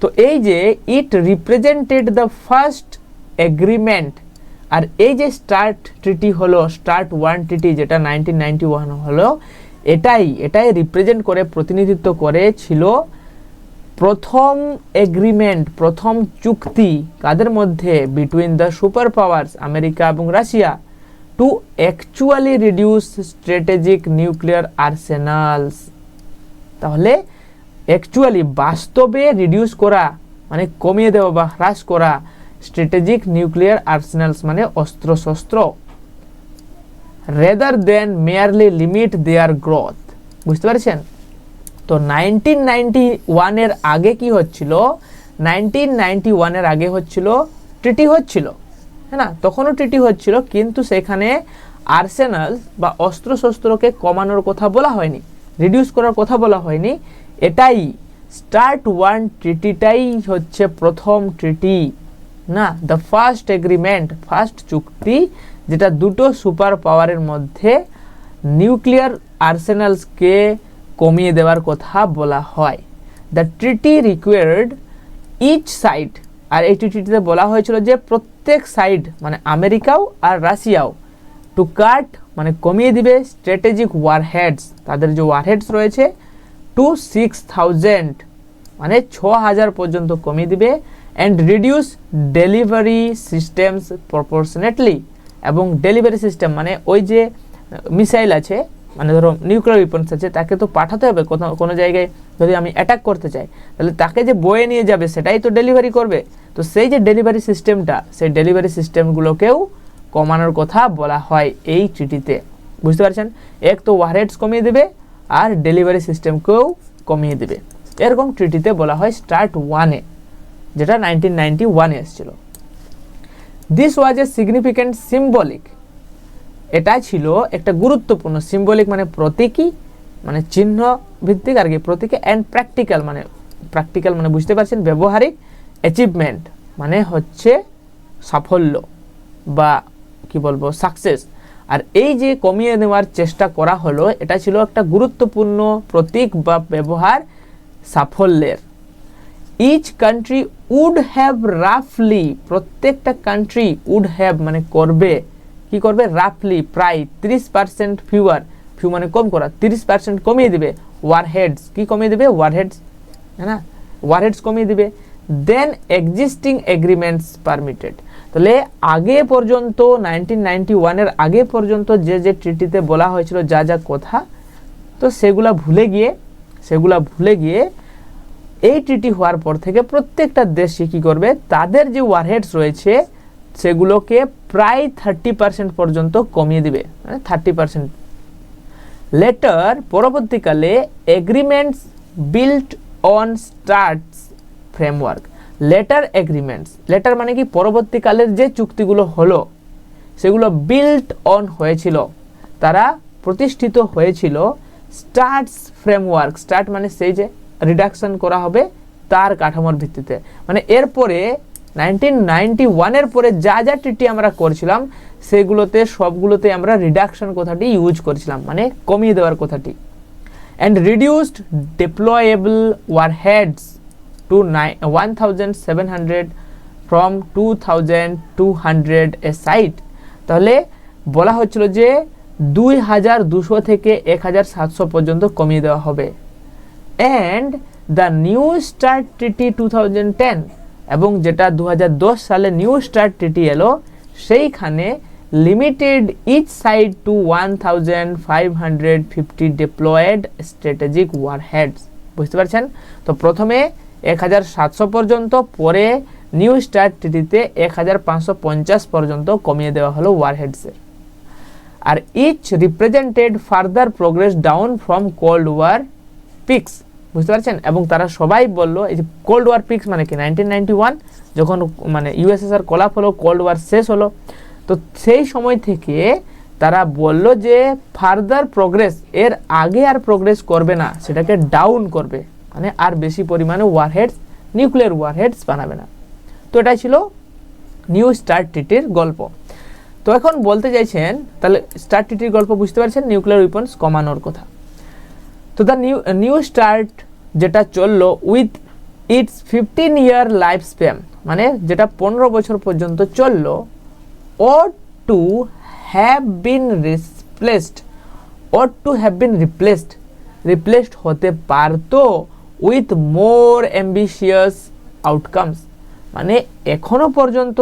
তো এই যে ইট রিপ্রেজেন্টেড দ্য ফার্স্ট এগ্রিমেন্ট, আর এই যে স্টার্ট ট্রিটি হলো, স্টার্ট ওয়ান ট্রিটি যেটা 1991 হলো, এটাই রিপ্রেজেন্ট করে, প্রতিনিধিত্ব করে ছিল প্রথম এগ্রিমেন্ট, প্রথম চুক্তি কাদের মধ্যে? Between the super powers America এবং Russia to actually reduce strategic nuclear arsenals. তাহলে অ্যাকচুয়ালি বাস্তবে রিডিউস করা মানে কমিয়ে দেওয়া বা হ্রাস করা স্ট্র্যাটেজিক নিউক্লিয়ার আর্সেনালস মানে অস্ত্রশস্ত্র, rather than merely limit their growth. বুঝতে পারছেন? তো 1991-এর আগে কি হচ্ছিল? 1991-এর আগে হচ্ছিল ট্রিটি হচ্ছিল, হ্যাঁ না, তখনও ট্রিটি হচ্ছিল, কিন্তু সেখানে আর্সেনালস বা অস্ত্রশস্ত্রকে কমানোর কথা বলা হয়নি, রিডিউস করার কথা বলা হয়নি। এটাই স্টার্ট ওয়ান ট্রিটিটাই হচ্ছে প্রথম ট্রিটি, না, দ্য ফার্স্ট এগ্রিমেন্ট, ফার্স্ট চুক্তি, যেটা দুটো সুপার পাওয়ারের মধ্যে নিউক্লিয়ার আর্সেনালসকে কমিয়ে দেওয়ার কথা বলা হয়। The treaty required each side, আর এই ট্রিটিতে বলা হয়েছিল যে প্রত্যেক সাইড মানে আমেরিকাও আর রাশিয়াও টু কাট মানে কমিয়ে দিবে স্ট্র্যাটেজিক ওয়ারহেডস, তাদের যে ওয়ারহেডস রয়েছে, টু 6000 মানে 6000 পর্যন্ত কমিয়ে দিবে, and reduce delivery systems proportionately, এবং ডেলিভারি সিস্টেম মানে ওই যে মিসাইল আছে, মানে ধরো নিউক্লিয়ার উইপন্স আছে, তাকে তো পাঠাতে হবে কোনো জায়গায়, যদি আমি অ্যাটাক করতে চাই তাহলে তাকে যে বয়ে নিয়ে যাবে সেটাই তো ডেলিভারি করবে। তো সেই যে ডেলিভারি সিস্টেমটা, সেই ডেলিভারি সিস্টেমগুলোকেও কমানোর কথা বলা হয় এই ট্রিটিতে। বুঝতে পারছেন? এক তো ওয়ারহেডস কমিয়ে দেবে আর ডেলিভারি সিস্টেমকেও কমিয়ে দেবে, এরকম ট্রিটিতে বলা হয় স্টার্ট ওয়ানে, যেটা 1991-এ এসেছিল। This was a significant symbolic, এটা ছিল একটা গুরুত্বপূর্ণ, সিম্বলিক মানে প্রতীকী, মানে চিহ্ন ভিত্তিক আর কি, প্রতীকী, অ্যান্ড প্র্যাকটিক্যাল মানে বুঝতে পারছেন ব্যবহারিক, অ্যাচিভমেন্ট মানে হচ্ছে সাফল্য বা কি বলবো সাকসেস। আর এই যে কমিয়ে নেওয়ার চেষ্টা করা হলো, এটা ছিল একটা গুরুত্বপূর্ণ প্রতীক বা ব্যবহার সাফল্যের। ইচ কান্ট্রি উড হ্যাভ রাফলি, প্রত্যেকটা কান্ট্রি উড হ্যাভ মানে করবে, কি করবে? রাফলি প্রায় 30% ফিউয়ার, ফিউ মানে কম করা, 30% কমিয়ে দিবে ওয়ারহেডস, কি কমিয়ে দিবে? ওয়ারহেডস, হ্যাঁ না, ওয়ারহেডস কমিয়ে দিবে। দেন এক্সিস্টিং এগ্রিমেন্টস পারমিটেড, তাহলে আগে পর্যন্ত 1991-এর আগে পর্যন্ত যে যে ট্রিটিতে বলা হয়েছিল যা যা কথা, তো সেগুলা ভুলে গিয়ে এই ট্রিটি হওয়ার পর থেকে প্রত্যেকটা দেশই কি করবে? তাদের যে ওয়ারহেডস রয়েছে সেগুলোকে প্রায় 30% পর্যন্ত কমিয়ে দিবে, মানে 30%। লেটার পরবর্তীকালে agreements built on starts framework, letter agreements, letter মানে কি পরবর্তীকালের যে চুক্তিগুলো হলো সেগুলো বিল্ট অন হয়েছিল, তারা প্রতিষ্ঠিত হয়েছিল স্টার্টস ফ্রেমওয়ার্ক, স্টার্ট মানে সেই যে রিডাকশন করা হবে তার কাঠামোর ভিত্তিতে, মানে এরপরে 1991-এর পরে যা যা ট্রিটি আমরা করছিলাম সেগুলোতে সবগুলোতে আমরা রিডাকশন কথাটি ইউজ করেছিলাম, মানে কমিয়ে দেওয়ার কথাটি। And reduced deployable warheads to 1700 from 2200 a side, তাহলে বলা হচ্ছিল যে 2200 থেকে 1700 পর্যন্ত কমিয়ে দেওয়া হবে। অ্যান্ড দ্য নিউ স্টার্ট ট্রিটি 2010, এবং যেটা 2010 সালে নিউ স্টার্ট ট্রিটি এলো, সেইখানে limited each side to 1550 deployed strategic warheads. বুঝতে পারছেন? তো প্রথমে 1700 পর্যন্ত, পরে নিউ স্টার্ট ট্রিটিতে 1550 পর্যন্ত কমিয়ে দেওয়া হলো ওয়ারহেডসের। আর each represented further progress down from cold war peaks, বুঝতে পারছেন? এবং তারা সবাই বললো, এই যে কোল্ড ওয়ার পিকস মানে কি, 1991 যখন মানে ইউএসএসআর কোলাপ হলো, কোল্ড ওয়ার শেষ হলো, তো সেই সময় থেকে তারা বলল যে ফার্দার প্রোগ্রেস, এর আগে আর প্রোগ্রেস করবে না, সেটাকে ডাউন করবে, মানে আর বেশি পরিমাণে ওয়ারহেডস, নিউক্লিয়ার ওয়ারহেডস বানাবে না। তো এটাই ছিল নিউ স্টার্ট ট্রিটির গল্প। তো এখন বলতে চাইছেন, তাহলে স্টার্ট ট্রিটির গল্প বুঝতে পারছেন, নিউক্লিয়ার উইপন্স কমানোর কথা। তো দ্য নিউ স্টার্ট যেটা চললো with its 15 year life span, মানে যেটা 15 বছর পর্যন্ত চললো, ought to have been replaced হতে পারতো with more ambitious outcomes, মানে এখনো পর্যন্ত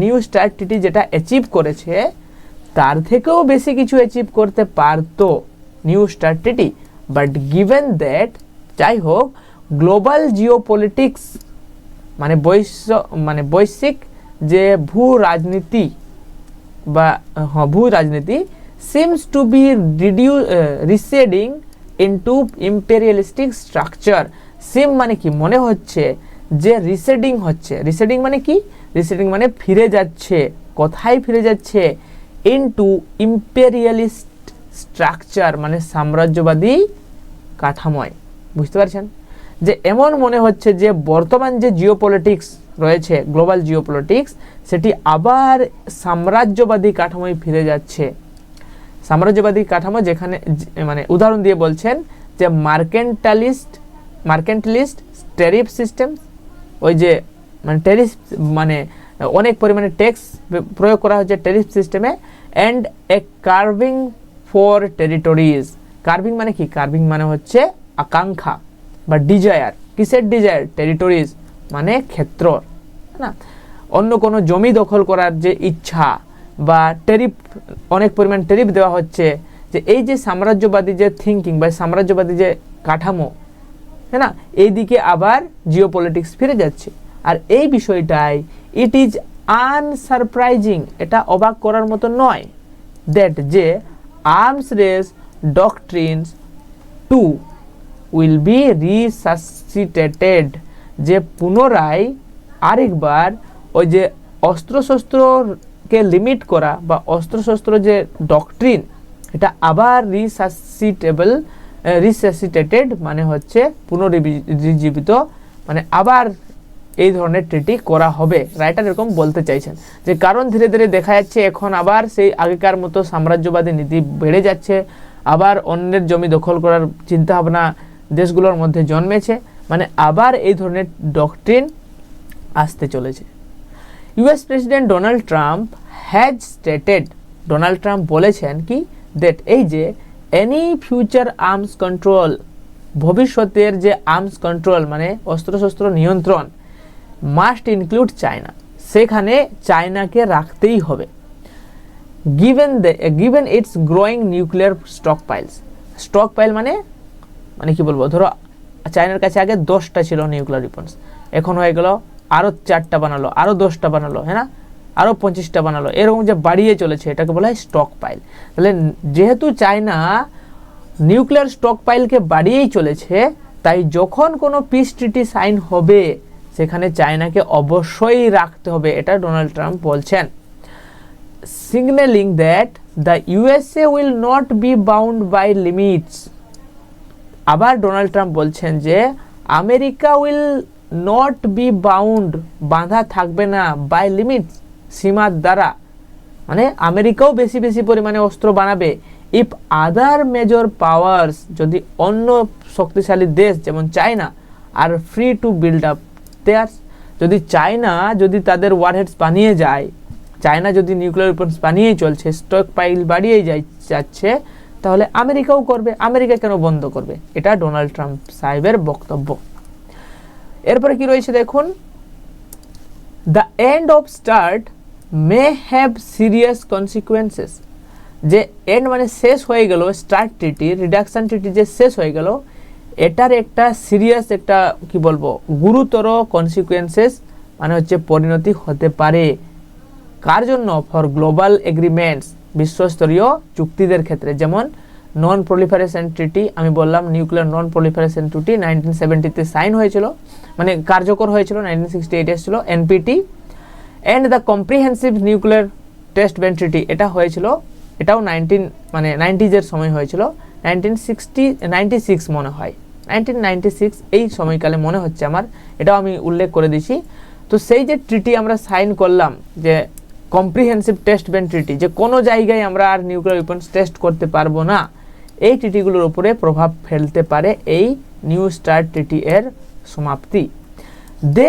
নিউ স্টার্ট ট্রিটি যেটা অ্যাচিভ করেছে তার থেকেও বেশি কিছু অ্যাচিভ করতে পারতো New START treaty. But given that, যাই হোক, গ্লোবাল জিওপলিটিক্স মানে বৈশ্বিক যে ভূ রাজনীতি seems to be receding into imperialistic structure. Seem মানে কি, মনে হচ্ছে যে রিসেডিং হচ্ছে। রিসেডিং মানে কি? রিসেডিং মানে ফিরে যাচ্ছে। কোথায় ফিরে যাচ্ছে? ইনটু ইম্পেরিয়ালিস্ট স্ট্রাকচার, মানে সাম্রাজ্যবাদী কাঠামোয়। বুঝতে পারছেন? যে এমন মনে হচ্ছে যে বর্তমান যে জিওপলিটিক্স রয়েছে, গ্লোবাল জিওপলিটিক্স, সেটি আবার সাম্রাজ্যবাদী কাঠামোয় ফিরে যাচ্ছে। সাম্রাজ্যবাদী কাঠামো যেখানে মানে উদাহরণ দিয়ে বলছেন যে মার্কেন্টালিস্ট ট্যারিফ সিস্টেম, ওই যে মানে ট্যারিফ মানে অনেক পরিমাণে ট্যাক্স প্রয়োগ করা হচ্ছে ট্যারিফ সিস্টেমে, and a carving for territories. Carving মানে কি? কার্ভিং মানে হচ্ছে আকাঙ্ক্ষা বা ডিজায়ার। কিসের ডিজায়ার? টেরিটরিজ মানে ক্ষেত্র, না অন্য কোনো জমি দখল করার যে ইচ্ছা, বা ট্যারিফ, অনেক পরিমাণ ট্যারিফ দেওয়া হচ্ছে। যে এই যে সাম্রাজ্যবাদী যে থিঙ্কিং বা সাম্রাজ্যবাদী যে কাঠামো, হ্যাঁ না, এই দিকে আবার জিওপলিটিক্স ফিরে যাচ্ছে। আর এই বিষয়টাই ইট ইজ আনসারপ্রাইজিং, এটা অবাক করার মতো নয়, দ্যাট যে arms race doctrines too will be resuscitated, যে পুনরায় আরেকবার ওই যে অস্ত্রশস্ত্রকে লিমিট করা বা অস্ত্রশস্ত্র যে ডক্ট্রিন, এটা আবার রিসাসিটেটেড মানে হচ্ছে পুনরুজ্জীবিত, মানে আবার এই ধরনের ট্রিটি করা হবে। রাইটার এরকম বলতে চাইছেন যে কারণ ধীরে ধীরে দেখা যাচ্ছে এখন আবার সেই আগেকার মতো সাম্রাজ্যবাদী নীতি বেড়ে যাচ্ছে, আবার অন্যের জমি দখল করার চিন্তাভাবনা দেশগুলোর মধ্যে জন্মেছে, মানে আবার এই ধরনের ডক্ট্রিন আসতে চলেছে। US president Donald Trump has stated, Donald Trump বলেছেন কি, দ্যাট এই যে এনি ফিউচার আর্মস কন্ট্রোল, ভবিষ্যতের যে আর্মস কন্ট্রোল মানে অস্ত্রশস্ত্র নিয়ন্ত্রণ, মাস্ট ইনক্লুড চায়না, সেখানে চায়নাকে রাখতেই হবে। Given its growing nuclear stockpile মানে কি বলবো, ধরো চায়নার কাছে আগে 10টা ছিল নিউক্লিয়ার ওয়েপন্স, এখন হয়ে গেল আরও 4টা বানালো, আরও 10টা বানালো, হ্যাঁ না, আরও 25টা বানালো, এরকম যে বাড়িয়ে চলেছে এটাকে বলা হয় স্টক পাইল। তাহলে যেহেতু চায়না নিউক্লিয়ার স্টক পাইলকে বাড়িয়েই চলেছে, তাই যখন কোনো পিস ট্রিটি সাইন হবে সেখানে চায়নাকে অবশ্যই রাখতে হবে, এটা ডোনাল্ড ট্রাম্প বলছেন। Signalling that the USA will not be bound by limits, আবার ডোনাল্ড ট্রাম্প বলছেন যে America will not be bound, বাঁধা থাকবে না, বাই লিমিটস, সীমার দ্বারা, মানে আমেরিকাও বেশি বেশি পরিমাণে অস্ত্র বানাবে। ইফ আদার মেজর পাওয়ার্স, যদি অন্য শক্তিশালী দেশ যেমন চায়না আর free to build up theirs, যদি চায়না যদি তাদের ওয়ারহেডস বানিয়ে যায়, চায়না যদি নিউক্লিয়ার ওয়েপন্স বানিয়েই চলছে, স্টক পাইল বাড়িয়েই যাচ্ছে, তাহলে আমেরিকাও করবে, আমেরিকা কেন বন্ধ করবে? এটা ডোনাল্ড ট্রাম্প সাহেবের বক্তব্য। এরপরে কি রয়েছে দেখুন, the end of start may have serious consequences, যে এন্ড মানে শেষ হয়ে গেল, স্টার্ট ট্রিটি রিডাকশন ট্রিটি যে শেষ হয়ে গেল, এটার একটা সিরিয়াস একটা কি বলবো গুরুতর কনসিকুয়েন্সেস মানে হচ্ছে পরিণতি হতে পারে। কার জন্য? ফর গ্লোবাল এগ্রিমেন্টস, বিশ্বস্তরীয় চুক্তিদের ক্ষেত্রে, যেমন নন প্রলিফারেশন ট্রিটি। আমি বললাম নিউক্লিয়ার নন প্রলিফারেশন ট্রিটি 1970-তে সাইন হয়েছিল, মানে কার্যকর হয়েছিল, 1968 এসেছিল NPT. And the comprehensive nuclear test ban treaty, এটা হয়েছিল, এটাও 90s সময় হয়েছিল, 1996 মনে হয়, 1996 এই সময়কালে মনে হচ্ছে আমার, এটাও আমি উল্লেখ করে দিছি। তো সেই যে ট্রিটি আমরা সাইন করলাম, যে কম্প্রিহেন্সিভ টেস্ট ব্যান ট্রিটি, যে কোনো জায়গায় আমরা আর নিউক্লিয়ার ওয়েপন্স টেস্ট করতে পারবো না, এই ট্রিটিগুলোর উপরে প্রভাব ফেলতে পারে এই নিউ স্টার্ট ট্রিটি এর সমাপ্তি। দে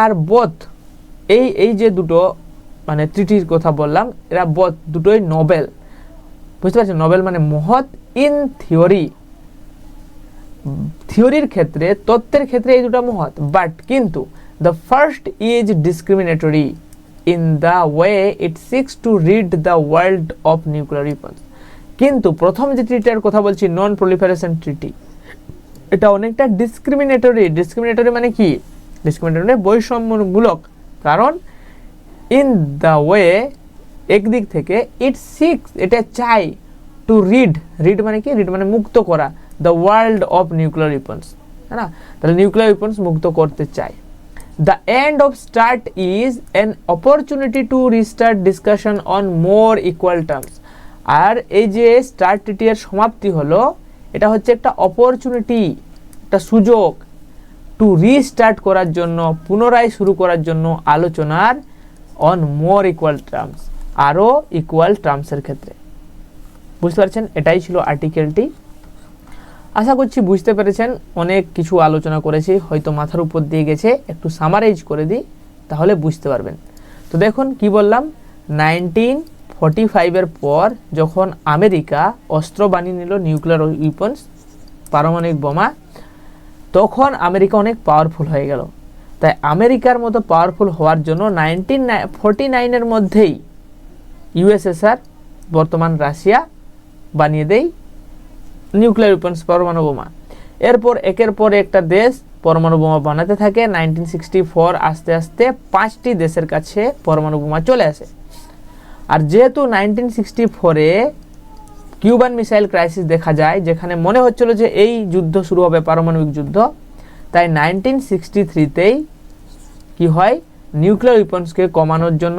আর বোথ, এই যে দুটো মানে ট্রিটির কথা বললাম, এরা বোথ দুটোই নোবেল, বুঝতে পারছেন? নোবেল মানে মহৎ, ইন থিওরি, থিওরির ক্ষেত্রে, তত্ত্বের ক্ষেত্রে এই দুটো মহৎ, বাট কিন্তু the first is discriminatory in the way it six to read the world of nuclear weapons. কিন্তু প্রথম যে ট্রিটির কথা বলছি, নন প্রলিফারেশন ট্রিটি, এটা অনেকটা ডিসক্রিমিনেটরি মানে কি? ডিসক্রিমিনেটরি বৈষম্যমূলক, কারণ ইন দ্য ওয়ে, একদিক থেকে, ইট সিক্স, এটা চাই, টু রিড মানে কি? রিড মানে মুক্ত করা, the world of nuclear weapons, है না? তাহলে নিউক্লিয়ার ওয়েপন্স মুক্ত করতে চাই। The end of START is an opportunity to restart discussion on more equal terms. আর এই যে স্টার্ট ট্রিটি এর সমাপ্তি হলো, এটা হচ্ছে একটা অপরচুনিটি, একটা সুযোগ, টু রিস্টার্ট করার জন্য, পুনরায় শুরু করার জন্য আলোচনার অন মোর ইকুয়াল টার্মস, আরও ইকুয়াল টার্মসের ক্ষেত্রে। বুঝতে পারছেন? এটাই ছিল আর্টিকেলটি। আশা করছি বুঝতে পেরেছেন। অনেক কিছু আলোচনা করেছি, হয়তো মাথার উপর দিয়ে গেছে, একটু সামারাইজ করে দিই তাহলে বুঝতে পারবেন। তো দেখুন কি বললাম, 1945 পর যখন আমেরিকা অস্ত্র বানিয়ে নিল, নিউক্লিয়ার ওয়েপন্স, পারমাণবিক বোমা, তখন আমেরিকা অনেক পাওয়ারফুল হয়ে গেল। তাই আমেরিকার মতো পাওয়ারফুল হওয়ার জন্য 1949 মধ্যেই ইউএসএসআর, বর্তমান রাশিয়া, বানিয়ে দেয় নিউক্লিয়ার ওয়েপন্স, পরমাণু বোমা। এরপর একের পর একটা দেশ পরমাণু বোমা বানাতে থাকে। 1964 আস্তে আস্তে 5টি দেশের কাছে পরমাণু বোমা চলে আসে। আর যেহেতু 1964-এ কিউবান মিসাইল ক্রাইসিস দেখা যায়, যেখানে মনে হচ্ছিল যে এই যুদ্ধ শুরু হবে, পারমাণবিক যুদ্ধ, তাই 1963-তেই কি হয়, নিউক্লিয়ার ওয়েপন্সকে কমানোর জন্য,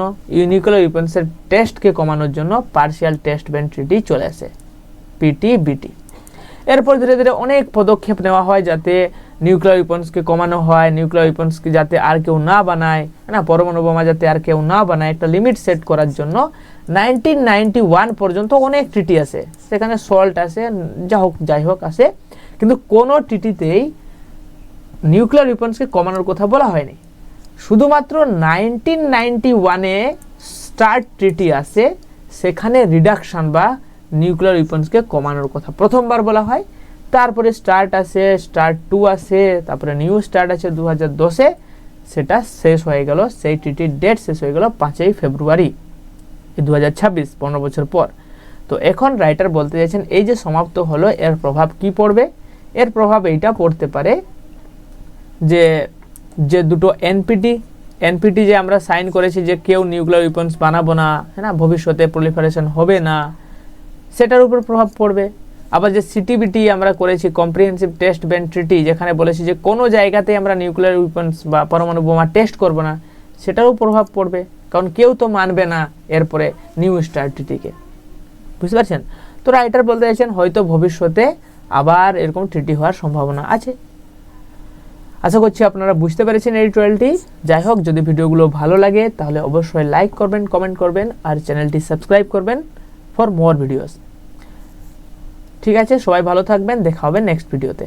নিউক্লিয়ার ওয়েপন্সের টেস্টকে কমানোর জন্য পার্শিয়াল টেস্ট ব্যান ট্রিটি চলে আসে, পিটিবিটি। এরপর ধীরে ধীরে অনেক পদক্ষেপ নেওয়া হয় যাতে নিউক্লিয়ার ওয়েপন্সকে কমানো হয়, নিউক্লিয়ার ওয়েপন্সকে যাতে আর কেউ না বানায়, না, পরমাণু বোমা যাতে আর কেউ না বানায়, একটা লিমিট সেট করার জন্য 1991 পর্যন্ত অনেক ট্রিটি আসে, সেখানে সল্ট আসে, যাই হোক আসে, কিন্তু কোনো ট্রিটিতেই নিউক্লিয়ার ওয়েপন্সকে কমানোর কথা বলা হয়নি। শুধুমাত্র 1991-এ স্টার্ট ট্রিটি আসে, সেখানে রিডাকশন বা নিউক্লিয়ার ওয়েপন্সকে কমানোর কথা প্রথমবার বলা হয়। তারপরে স্টার্ট আসে, স্টার্ট 2 আসে, তারপরে নিউ স্টার্ট আছে 2010-এ, সেটা শেষ হয়ে গেল, সেই ট্রিটির ডেট শেষ হয়ে গেল 5ই ফেব্রুয়ারি 2026, 15 বছর পর। তো এখন রাইটার বলতে চাইছেন এই যে সমাপ্ত হলো, এর প্রভাব কি পড়বে? এর প্রভাব এইটা পড়তে পারে যে দুটো এনপিটি যে আমরা সাইন করেছি, যে কেউ নিউক্লিয়ার ওয়েপন্স বানাবো না, হ্যাঁ না, ভবিষ্যতে প্রলিফারেশন হবে না, সেটার উপর প্রভাব পড়বে। আবার যে সিটিবিটি আমরা করেছি, কম্প্রিহেন্সিভ টেস্ট ব্যান ট্রিটি, যেখানে বলেছি যে কোনো জায়গাতে আমরা নিউক্লিয়ার ওয়েপন্স বা পরমাণু বোমা টেস্ট করব না, সেটারও প্রভাব পড়বে, কারণ কেউ তো মানবে না এরপরে নিউ স্টার্ট ট্রিটিকে। বুঝতে পারছেন? তো রাইটার বলতে চাইছেন হয়তো ভবিষ্যতে আবার এরকম ট্রিটি হওয়ার সম্ভাবনা আছে। আশা করছি আপনারা বুঝতে পেরেছেন এডিটোরিয়ালটি। যাই হোক, যদি ভিডিওগুলো ভালো লাগে তাহলে অবশ্যই লাইক করবেন, কমেন্ট করবেন, আর চ্যানেলটি সাবস্ক্রাইব করবেন ফর মোর ভিডিওস। ঠিক আছে, সবাই ভালো থাকবেন, দেখা হবে নেক্সট ভিডিওতে।